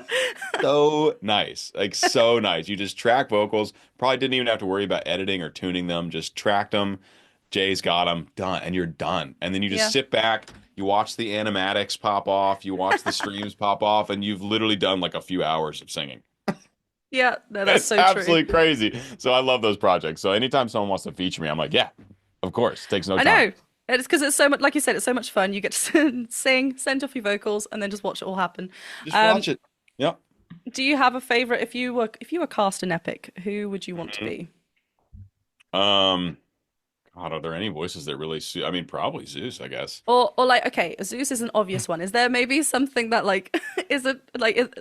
so nice. Like so nice. You just track vocals. Probably didn't even have to worry about editing or tuning them. Just tracked them. Jay's got them done, and you're done. And then you just Yeah. sit back, you watch the animatics pop off, you watch the streams pop off, and you've literally done like a few hours of singing. Yeah, no, that's It's so true. absolutely crazy. So I love those projects. So anytime someone wants to feature me, I'm like, yeah, of course. Takes no I time. know. It's because it's so much, like you said, it's so much fun. You get to sing, send off your vocals, and then just watch it all happen. Just Um, watch it. Yep. do you have a favorite? If you were cast in Epic, who would you want to Mhm. be? Um, God, are there any voices that really suit? I mean, probably Zeus, I guess. Or like, okay, Zeus is an obvious one. Is there maybe something that like is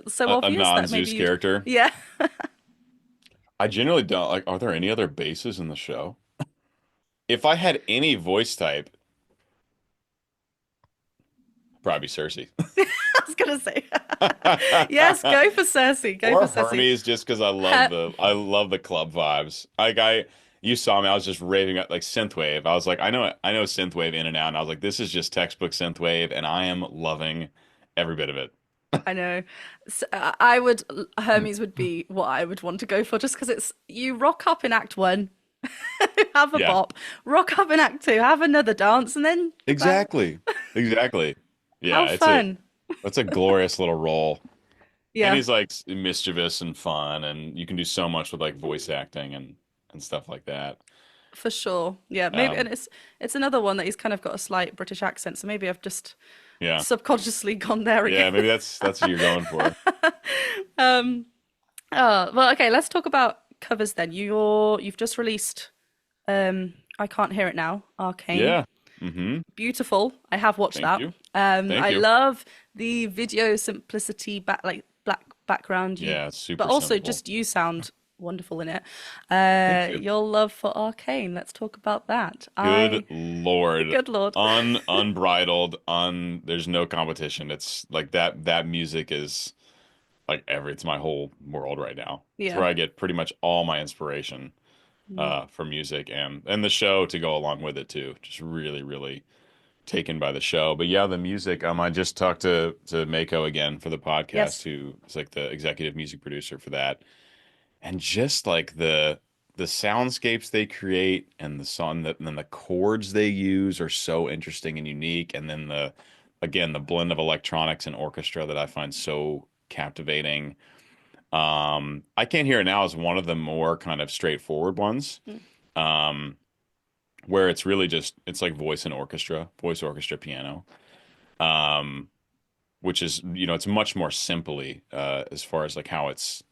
so A obvious that maybe non-Zeus you'd, character. yeah. I generally don't like. Are there any other bases in the show? If I had any voice type, probably Cersei. I was gonna say, yes, go for Cersei. Go Or for Cersei. Hermes, just because Her- I love the club vibes. You saw me, I was just raving at like synthwave. I was like, I know synthwave in and out, and I was like, this is just textbook synthwave, and I am loving every bit of it. I know. I would Hermes would be what I would want to go for, just because it's you rock up in Act 1, have a Yeah, bop, rock up in Act 2, have another dance, and then goodbye. exactly, exactly. How Yeah, fun. it's a glorious little role, and Yeah, he's like mischievous and fun, and you can do so much with like voice acting and stuff like that. for sure. Yeah, maybe, and Um, it's another one that he's kind of got a slight British accent, so maybe I've just yeah, subconsciously gone there again. yeah, maybe that's what you're going for. Um, oh, well, okay, let's talk about covers then. You've just released I Can't Hear It Now, Arcane. Yeah. Mm-hmm. Beautiful. I have watched Thank that. you. Thank I you. love the video simplicity like black background Yeah, it's but super also simple. just you sound wonderful in it. Thank you. Your love for Arcane. Let's talk about that. Good Lord. Good Lord. Unbridled, there's no competition. It's like that music is like it's my whole world right now. It's Yeah. where I get pretty much all my inspiration Mm. for music and the show to go along with it too. Just really, really taken by the show. But yeah, the music, I just talked to Mako again for the podcast, Yes. who is like the executive music producer for that. And just like the soundscapes they create and the song that and then the chords they use are so interesting and unique. And then the blend of electronics and orchestra that I find so captivating. I Can't Hear It Now is one of the more kind of straightforward ones. Mm. Um, where it's really just it's like voice orchestra piano. Um, which is, it's much more simply as far as like how it's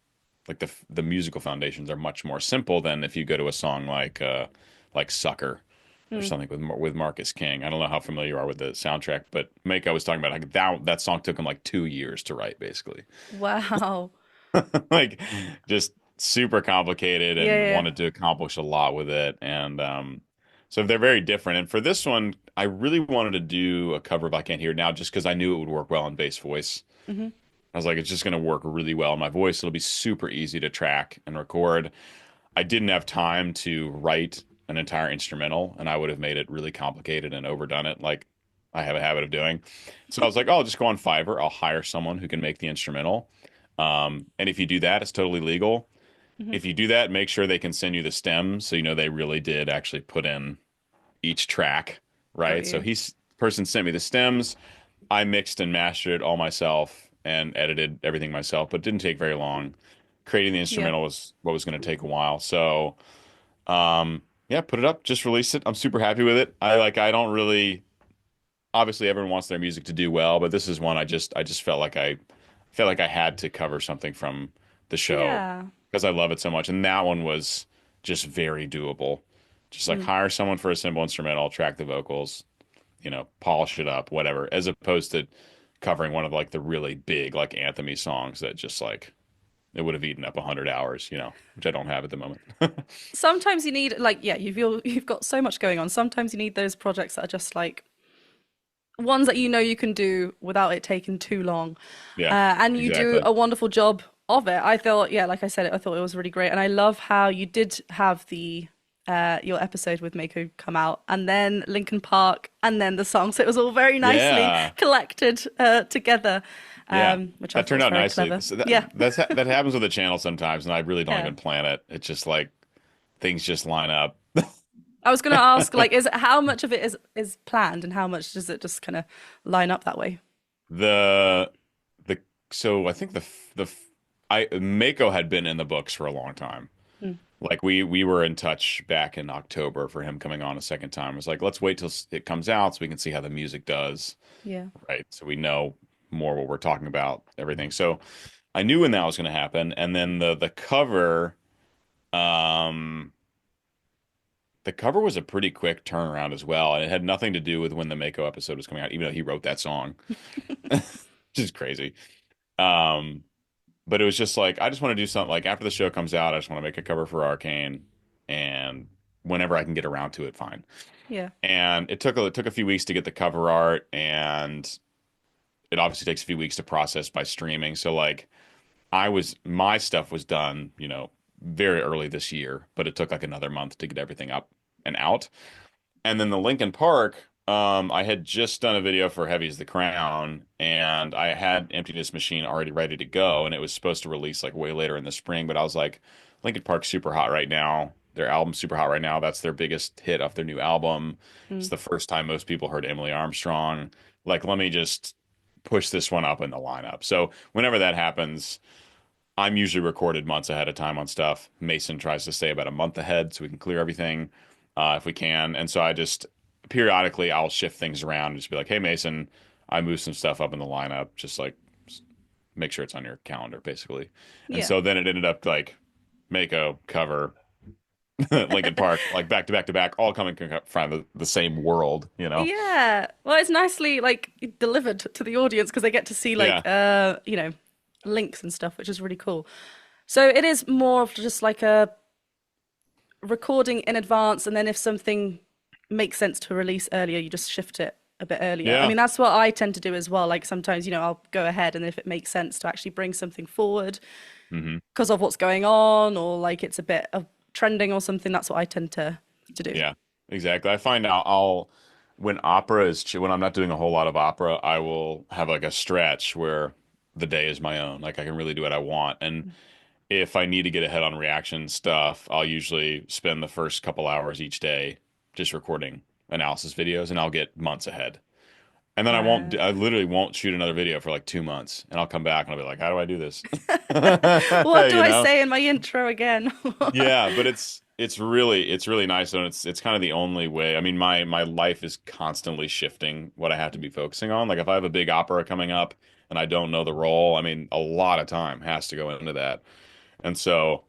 like the musical foundations are much more simple than if you go to a song like Sucker or Mm. something with Marcus King. I don't know how familiar you are with the soundtrack, but Mako was talking about like that song took him like 2 years to write, basically. Wow. Like just super complicated Yeah, and yeah, wanted to accomplish a lot with it. And so they're very different. And for this one, I really wanted to do a cover of I Can't Hear It Now just because I knew it would work well in bass voice. yeah. Hmm. I was like, it's just going to work really well in my voice. It'll be super easy to track and record. I didn't have time to write an entire instrumental, and I would have made it really complicated and overdone it, like I have a habit of doing. So I was like, oh, I'll just go on Fiverr. I'll hire someone who can make the instrumental. And if you do that, it's totally legal. Hmm. If you do that, make sure they can send you the stems so you know they really did actually put in each track, Got right? So you. person sent me the stems. I mixed and mastered it all myself and edited everything myself, but it didn't take very long. Creating the Yeah. instrumental was what was going to take a while. So, yeah, put it up, just released it. I'm super happy with it. I don't really, obviously everyone wants their music to do well, but this is one I just felt like I had to cover something from the show Yeah. because I love it so much. And that one was just very doable. Just like Mm. hire someone for a simple instrumental, track the vocals, polish it up, whatever, as opposed to covering one of like the really big like anthemy songs that just like it would have eaten up 100 hours, which I don't have at the moment. Sometimes you need like yeah, you've got so much going on. Sometimes you need those projects that are just like ones that you know you can do without it taking too long. Yeah, And you do exactly. a wonderful job of it. I thought, yeah, like I said, I thought it was really great. And I love how you did have the your episode with Mako come out, and then Linkin Park, and then the song. So it was all very nicely Yeah. collected together, Yeah. which I That thought turned was out very nicely. clever. So Yeah, that happens with the channel sometimes, and I really don't yeah. even plan it. It's just like things just line up. I was going to ask, like, is it how much of it is planned, and how much does it just kind of line up that way? The the so I think the I Mako had been in the books for a long time. Mm, Like we were in touch back in October for him coming on a second time. It was like, let's wait till it comes out so we can see how the music does, yeah, right? So we know more what we're talking about, everything. So I knew when that was going to happen, and then the cover, um, the cover was a pretty quick turnaround as well, and it had nothing to do with when the Mako episode was coming out, even though he wrote that song, which is crazy. Um, but it was just like I just want to do something like after the show comes out, I just want to make a cover for Arcane, and whenever I can get around to it, fine. yeah, And it took a few weeks to get the cover art, and it obviously takes a few weeks to process by streaming. So like my stuff was done, very early this year, but it took like another month to get everything up and out. And then the Lincoln Park, I had just done a video for Heavy as the Crown, and I had Emptiness Machine already ready to go, and it was supposed to release like way later in the spring. But I was like, Lincoln Park's super hot right now. Their album's super hot right now. That's their biggest hit off their new album. It's mm, the first time most people heard Emily Armstrong. Like, let me just push this one up in the lineup. So whenever that happens, I'm usually recorded months ahead of time on stuff. Mason tries to stay about a month ahead so we can clear everything if we can. And so I just periodically I'll shift things around and just be like, hey Mason, I moved some stuff up in the lineup, just like make sure it's on your calendar, basically. And yeah. so then it ended up like Mako cover Lincoln Park, like back to back to back, all coming from the same world. Yeah. Well, it's nicely like delivered to the audience because they get to see like Yeah. links and stuff, which is really cool. So it is more of just like a recording in advance, and then if something makes sense to release earlier, you just shift it a bit earlier. I Yeah. mean, that's what I tend to do as well. Like sometimes, I'll go ahead, and if it makes sense to actually bring something forward hmm because of what's going on, or like it's a bit of trending or something, that's what I tend to do. Yeah, exactly. I find out when when I'm not doing a whole lot of opera, I will have like a stretch where the day is my own. Like I can really do what I want. And if I need to get ahead on reaction stuff, I'll usually spend the first couple hours each day just recording analysis videos, and I'll get months ahead. And then I literally won't shoot another video for like 2 months, and I'll come back and I'll be like, how do I do this? What do You I know? say in my intro again? Yeah, but it's really nice, and it's kind of the only way. I mean, my life is constantly shifting what I have to be focusing on. Like if I have a big opera coming up and I don't know the role, I mean, a lot of time has to go into that. And so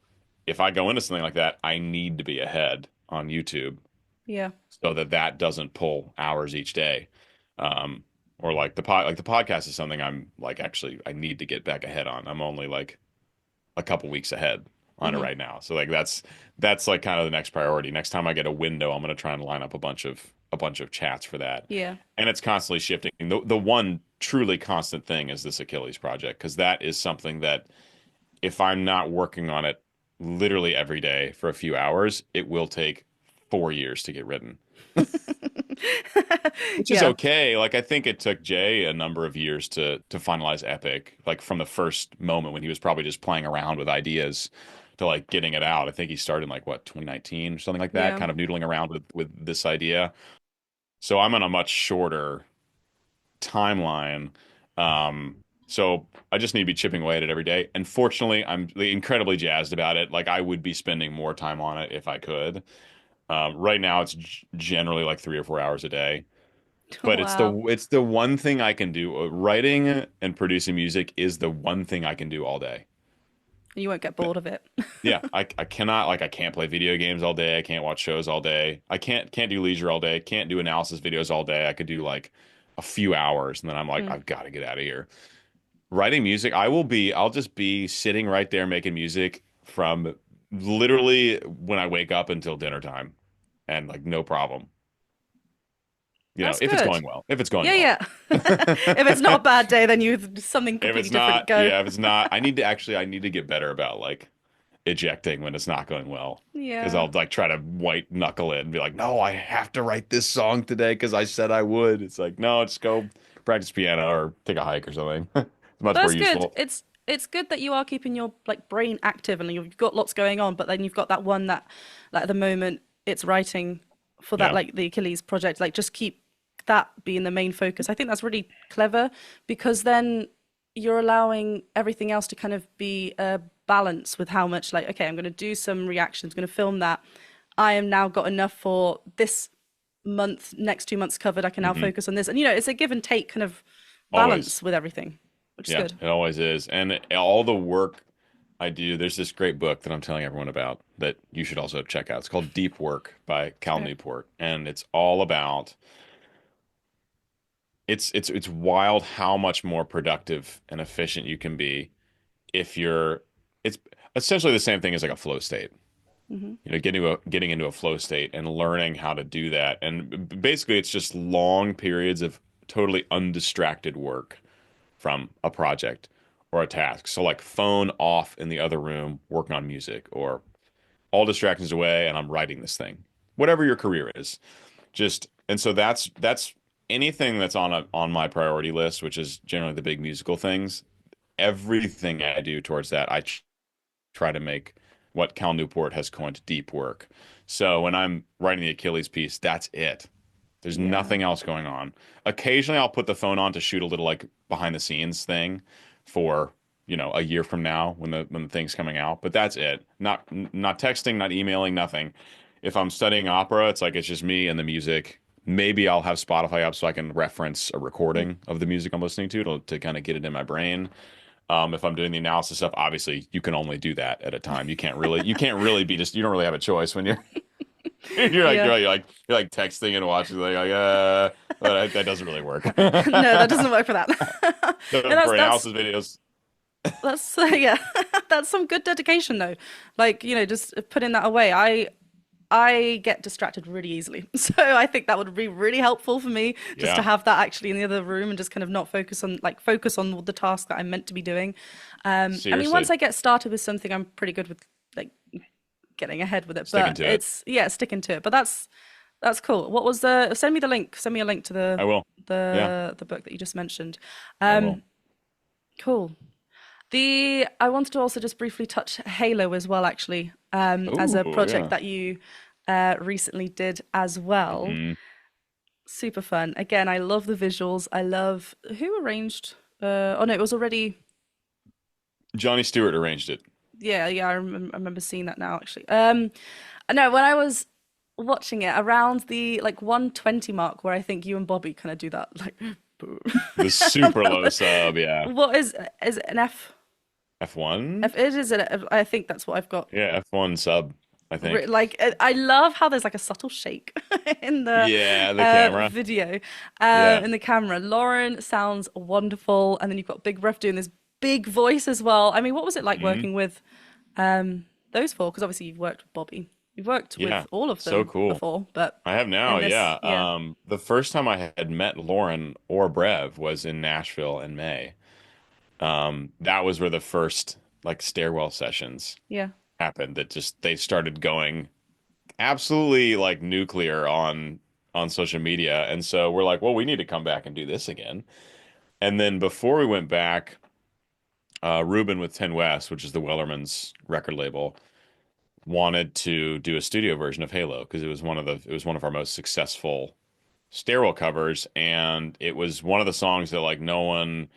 if I go into something like that, I need to be ahead on YouTube Yeah. so that that doesn't pull hours each day. Um, or like the podcast is something I'm like actually I need to get back ahead on. I'm only like a couple weeks ahead on it Hmm. right now. So like that's like kind of the next priority. Next time I get a window, I'm going to try and line up a bunch of chats for that. Yeah. And it's constantly shifting. The one truly constant thing is this Achilles project because that is something that if I'm not working on it literally every day for a few hours, it will take 4 years to get written. Which is Yeah. okay. Like I think it took Jay a number of years to finalize Epic, like from the first moment when he was probably just playing around with ideas to like getting it out. I think he started in like what 2019 or something like that, Yeah. kind of noodling around with this idea. So I'm on a much shorter timeline. So I just need to be chipping away at it every day. And fortunately, I'm incredibly jazzed about it. Like I would be spending more time on it if I could. Right now, it's generally like 3 or 4 hours a day. But Wow. it's the one thing I can do. Writing and producing music is the one thing I can do all day. You won't get bored of it. Yeah, I cannot like I can't play video games all day. I can't watch shows all day. I can't do leisure all day. Can't do analysis videos all day. I could do like a few hours and then I'm like Mm. I've got to get out of here. Writing music, I'll just be sitting right there making music from literally when I wake up until dinner time and like no problem. That's If it's good. going well. If it's going Yeah, well. yeah. If it's not a bad day, then you something If completely it's different. not, Go. yeah, if it's not, I need to get better about like ejecting when it's not going well. Because Yeah. I'll like try to white knuckle it and be like, no, I have to write this song today because I said I would. It's like, no, just go practice piano or take a hike or something. It's much more That's good. useful. It's good that you are keeping your like brain active and you've got lots going on, but then you've got that one that like at the moment it's writing for that Yeah. like the Achilles project. Like just keep that being the main focus. I think that's really clever because then you're allowing everything else to kind of be a balance with how much like okay, I'm going to do some reactions, I'm going to film that. I am now got enough for this month, next 2 months covered. I can now Hmm. focus on this, and it's a give and take kind of Always. balance with everything, which is Yeah, good. it always is. And all the work I do, there's this great book that I'm telling everyone about that you should also check out. It's called Deep Work by Cal Okay. Newport. And it's all about it's wild how much more productive and efficient you can be if you're it's essentially the same thing as like a flow state. Hmm. Getting into a flow state and learning how to do that. And basically it's just long periods of totally undistracted work from a project or a task. So like phone off in the other room, working on music, or all distractions away and I'm writing this thing. Whatever your career is. Just and so that's anything that's on my priority list, which is generally the big musical things. Everything I do towards that, I try to make what Cal Newport has coined deep work. So when I'm writing the Achilles piece, that's it. There's Yeah. nothing else going on. Occasionally, I'll put the phone on to shoot a little like behind the scenes thing for, a year from now when the thing's coming out. But that's it. Not texting, not emailing, nothing. If I'm studying opera, it's just me and the music. Maybe I'll have Spotify up so I can reference a Mm. recording of the music I'm listening to kind of get it in my brain. If I'm doing the analysis stuff, obviously you can only do that at a time. You can't really you don't really have a choice when you're you're like Yeah. you're like texting and watching but that doesn't really work. No, that doesn't work for that. No, So that's for analysis videos, yeah, that's some good dedication though. Like, just putting that away. I get distracted really easily. So I think that would be really helpful for me just to yeah, have that actually in the other room and just kind of not focus on the task that I'm meant to be doing. I mean, once seriously, I get started with something, I'm pretty good with like getting ahead with it. sticking But to it. it's yeah, sticking to it. But that's cool. What was the send me the link. Send me a link to I will. Yeah, the book that you just mentioned. I will. Um, cool. I wanted to also just briefly touch Halo as well, actually, as a Oh, project yeah. that you recently did as well. Hmm. Super fun. Again, I love the visuals. I love who arranged. Oh no, it was already. Johnny Stewart arranged it. Yeah, yeah, I remember seeing that now actually. No, when I was watching it around the like 120 mark, where I think you and Bobby kind of do that, like, boom. The super low sub, yeah. What is it an F? F1? F it is it. I think that's what I've got. Yeah, F1 sub, I think. Like I love how there's like a subtle shake in the Yeah, the camera. video, Yeah. in the camera. Lauren sounds wonderful, and then you've got Big Rough doing this big voice as well. I mean, what was it like Hmm. working with those four? Because obviously you've worked with Bobby, you've worked Yeah. with all of So them cool. before, but I have now, in this, yeah. yeah, The first time I had met Lauren or Brev was in Nashville in May. That was where the first like stairwell sessions yeah, happened that just they started going absolutely like nuclear on social media. And so we're like, well, we need to come back and do this again. And then before we went back, Ruben with 10 West, which is the Wellerman's record label, wanted to do a studio version of Halo because it was one of our most successful Stairwell covers, and it was one of the songs that like no one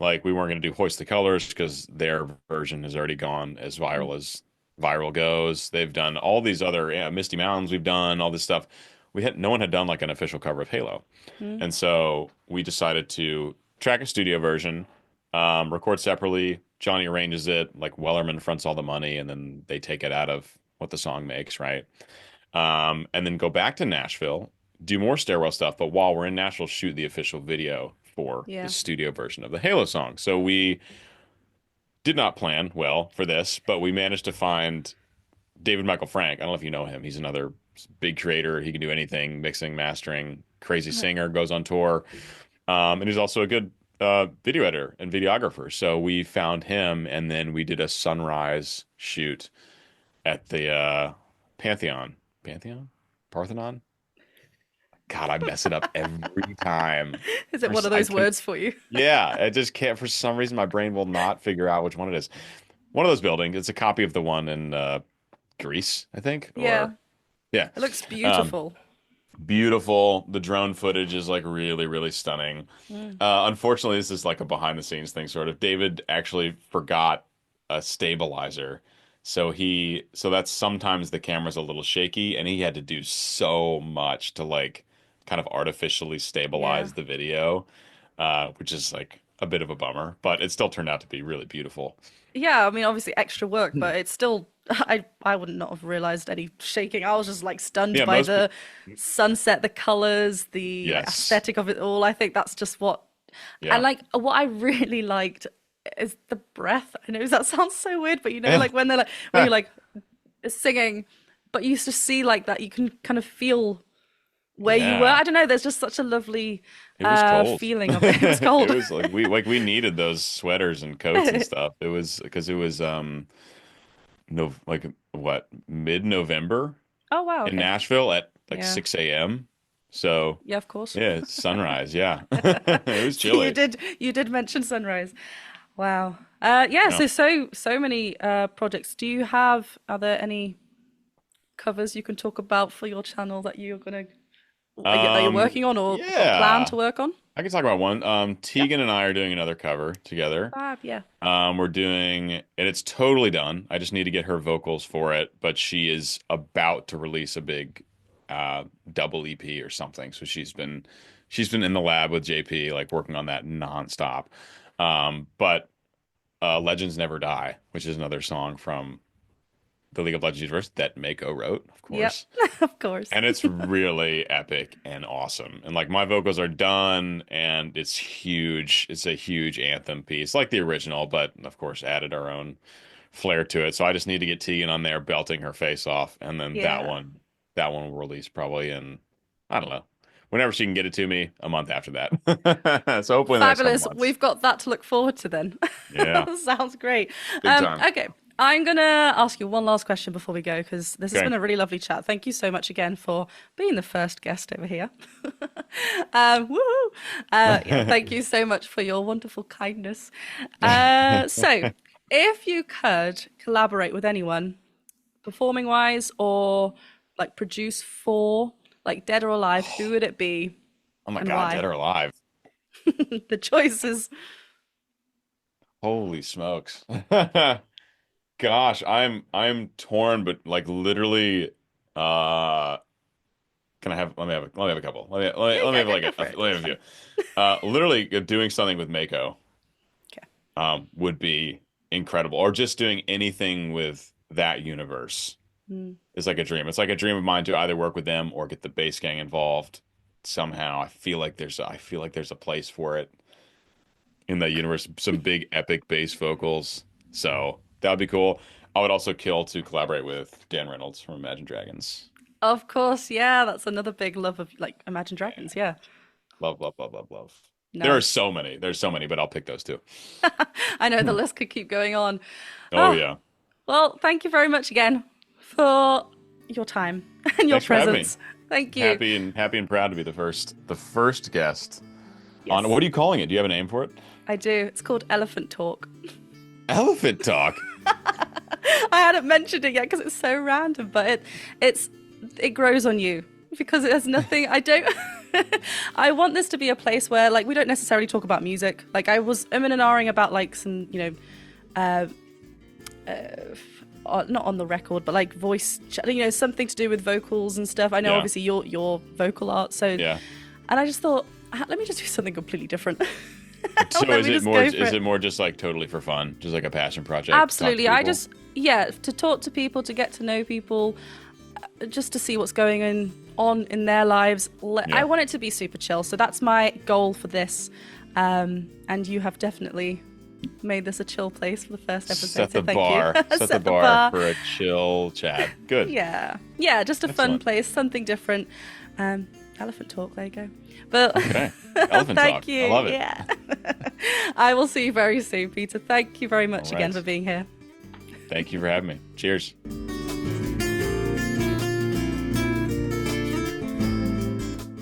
like we weren't going to do Hoist the Colors because their version has already gone as viral goes. They've done all these other Misty Mountains. We've done all this stuff. We had no one had done like an official cover of Halo, Mm. and so we decided to track a studio version, record separately. Johnny arranges it, like Wellerman fronts all the money, and then they take it out of what the song makes, right? And then go back to Nashville, do more Stairwell stuff. But while we're in Nashville, shoot the official video for the Yeah. studio version of the Halo song. So we did not plan well for this, but we managed to find David Michael Frank. I don't know if you know him. He's another big creator. He can do anything, mixing, mastering, crazy singer, goes on tour. And he's also a good video editor and videographer. So we found him, and then we did a sunrise shoot at the Pantheon. Pantheon? Parthenon? God, I mess it up every time. Is it one of those words for you? Yeah, I just can't. For some reason, my brain will not figure out which one it is. One of those buildings. It's a copy of the one in Greece, I think. Yeah. Or, yeah. It looks beautiful. Beautiful. The drone footage is like really, really stunning. Mm. Unfortunately, this is like a behind the scenes thing, sort of. David actually forgot a stabilizer. So that's sometimes the camera's a little shaky, and he had to do so much to like kind of artificially stabilize Yeah. the video, which is like a bit of a bummer, but it still turned out to be really beautiful. Yeah, I mean, obviously extra work, but it's still, I would not have realized any shaking. I was just like stunned Yeah, by most the sunset, the colors, the Yes. aesthetic of it all. I think that's just what, Yeah. and like what I really liked is the breath. I know that sounds so weird, but you know, like when they're like, when you're like singing, but you used to see like that, you can kind of feel where you were. Yeah. I don't know, there's just such a lovely It was cold. feeling of it. It was cold. It was like we needed those sweaters and coats and stuff. It was because it was no like what mid-November Oh wow, in okay. Nashville at like Yeah. 6 a.m. So Yeah, of course. yeah, it's sunrise. Yeah, it was So you chilly. did mention sunrise. Wow. Yeah, Yeah. so many projects. Are there any covers you can talk about for your channel that that you're working on or plan Yeah, to work on? I can talk about one. Yeah. Tegan and I are doing another cover together. Fab, yeah. We're doing, and it's totally done. I just need to get her vocals for it, but she is about to release a big double EP or something. So she's been in the lab with JP, like working on that nonstop. But Legends Never Die, which is another song from the League of Legends universe that Mako wrote, of Yep. course. Of course. And it's really epic and awesome. And like my vocals are done and it's huge. It's a huge anthem piece, like the original, but of course added our own flair to it. So I just need to get Tegan on there belting her face off. And then Yeah. that one will release probably in, I don't know, whenever she can get it to me, a month after that. So hopefully in the next couple Fabulous. months. We've got that to look forward to then. Yeah, Sounds great. big time. Okay. I'm going to ask you one last question before we go because this has Okay. been a really lovely chat. Thank you so much again for being the first guest over here. Woohoo! Yeah, thank you so much for your wonderful kindness. So, if you could collaborate with anyone, performing wise or like produce for, like dead or alive, who would it be Oh my and God, why? dead or alive. The choices. Holy smokes. Gosh, I'm torn, but like literally, can I have let me have a couple. Yeah, Let me go, have go, like go for let me have a few. Literally doing something with Mako Okay. would be incredible. Or just doing anything with that universe Mm. is like a dream. It's like a dream of mine to either work with them or get the bass gang involved somehow. I feel like there's a place for it in that universe. Some big epic bass vocals. So that would be cool. I would also kill to collaborate with Dan Reynolds from Imagine Dragons. Of course, yeah, that's another big love of like Imagine Dragons, yeah. Love, love, love, love, love. There are Nice. so many. There's so many, but I'll pick those two. I know the list could keep going on. Oh Oh, yeah. well, thank you very much again for your time and your Thanks for having me. presence. Thank you. Happy and proud to be the first guest on Yes, what are you calling it? Do you have a name for it? I do. It's called Elephant Talk. Elephant Talk. I hadn't mentioned it yet because it's so random, but it grows on you because it has nothing. I don't. I want this to be a place where, like, we don't necessarily talk about music. Like, I was and about, like, some, not on the record, but like voice, something to do with vocals and stuff. I know obviously your vocal art. So, and I just thought, let me just do something completely different. So is it more just like totally for fun, just like a passion project? Absolutely. To talk to people, to get to know people, just to see what's going on in their lives. I want it to be super chill. So that's my goal for this. And you have definitely made this a chill place for the first episode. Set the bar for a chill chat. Good. Yeah, just a fun place, something different. Elephant talk, there you go. But okay. Elephant thank talk. you. I love it. Yeah. I will see you very soon, Peter. Thank you very much again for being here. Thank you for having me. Cheers.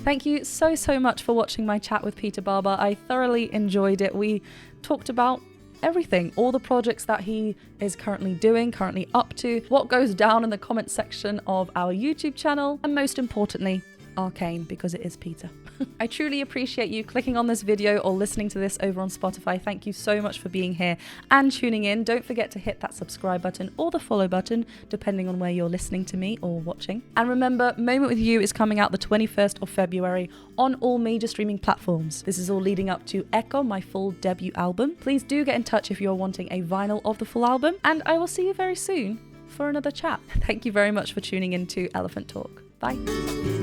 Thank you so much for watching my chat with Peter Barber. I thoroughly enjoyed it. We talked about everything, all the projects that he is currently up to, what goes down in the comment section of our YouTube channel, and most importantly, Arcane, because it is Peter. I truly appreciate you clicking on this video or listening to this over on Spotify. Thank you so much for being here and tuning in. Don't forget to hit that subscribe button or the follow button, depending on where you're listening to me or watching. And remember, Moment With You is coming out the 21st of February on all major streaming platforms. This is all leading up to ECCO, my full debut album. Please do get in touch if you're wanting a vinyl of the full album, and I will see you very soon for another chat. Thank you very much for tuning in to Elephant Talk. Bye.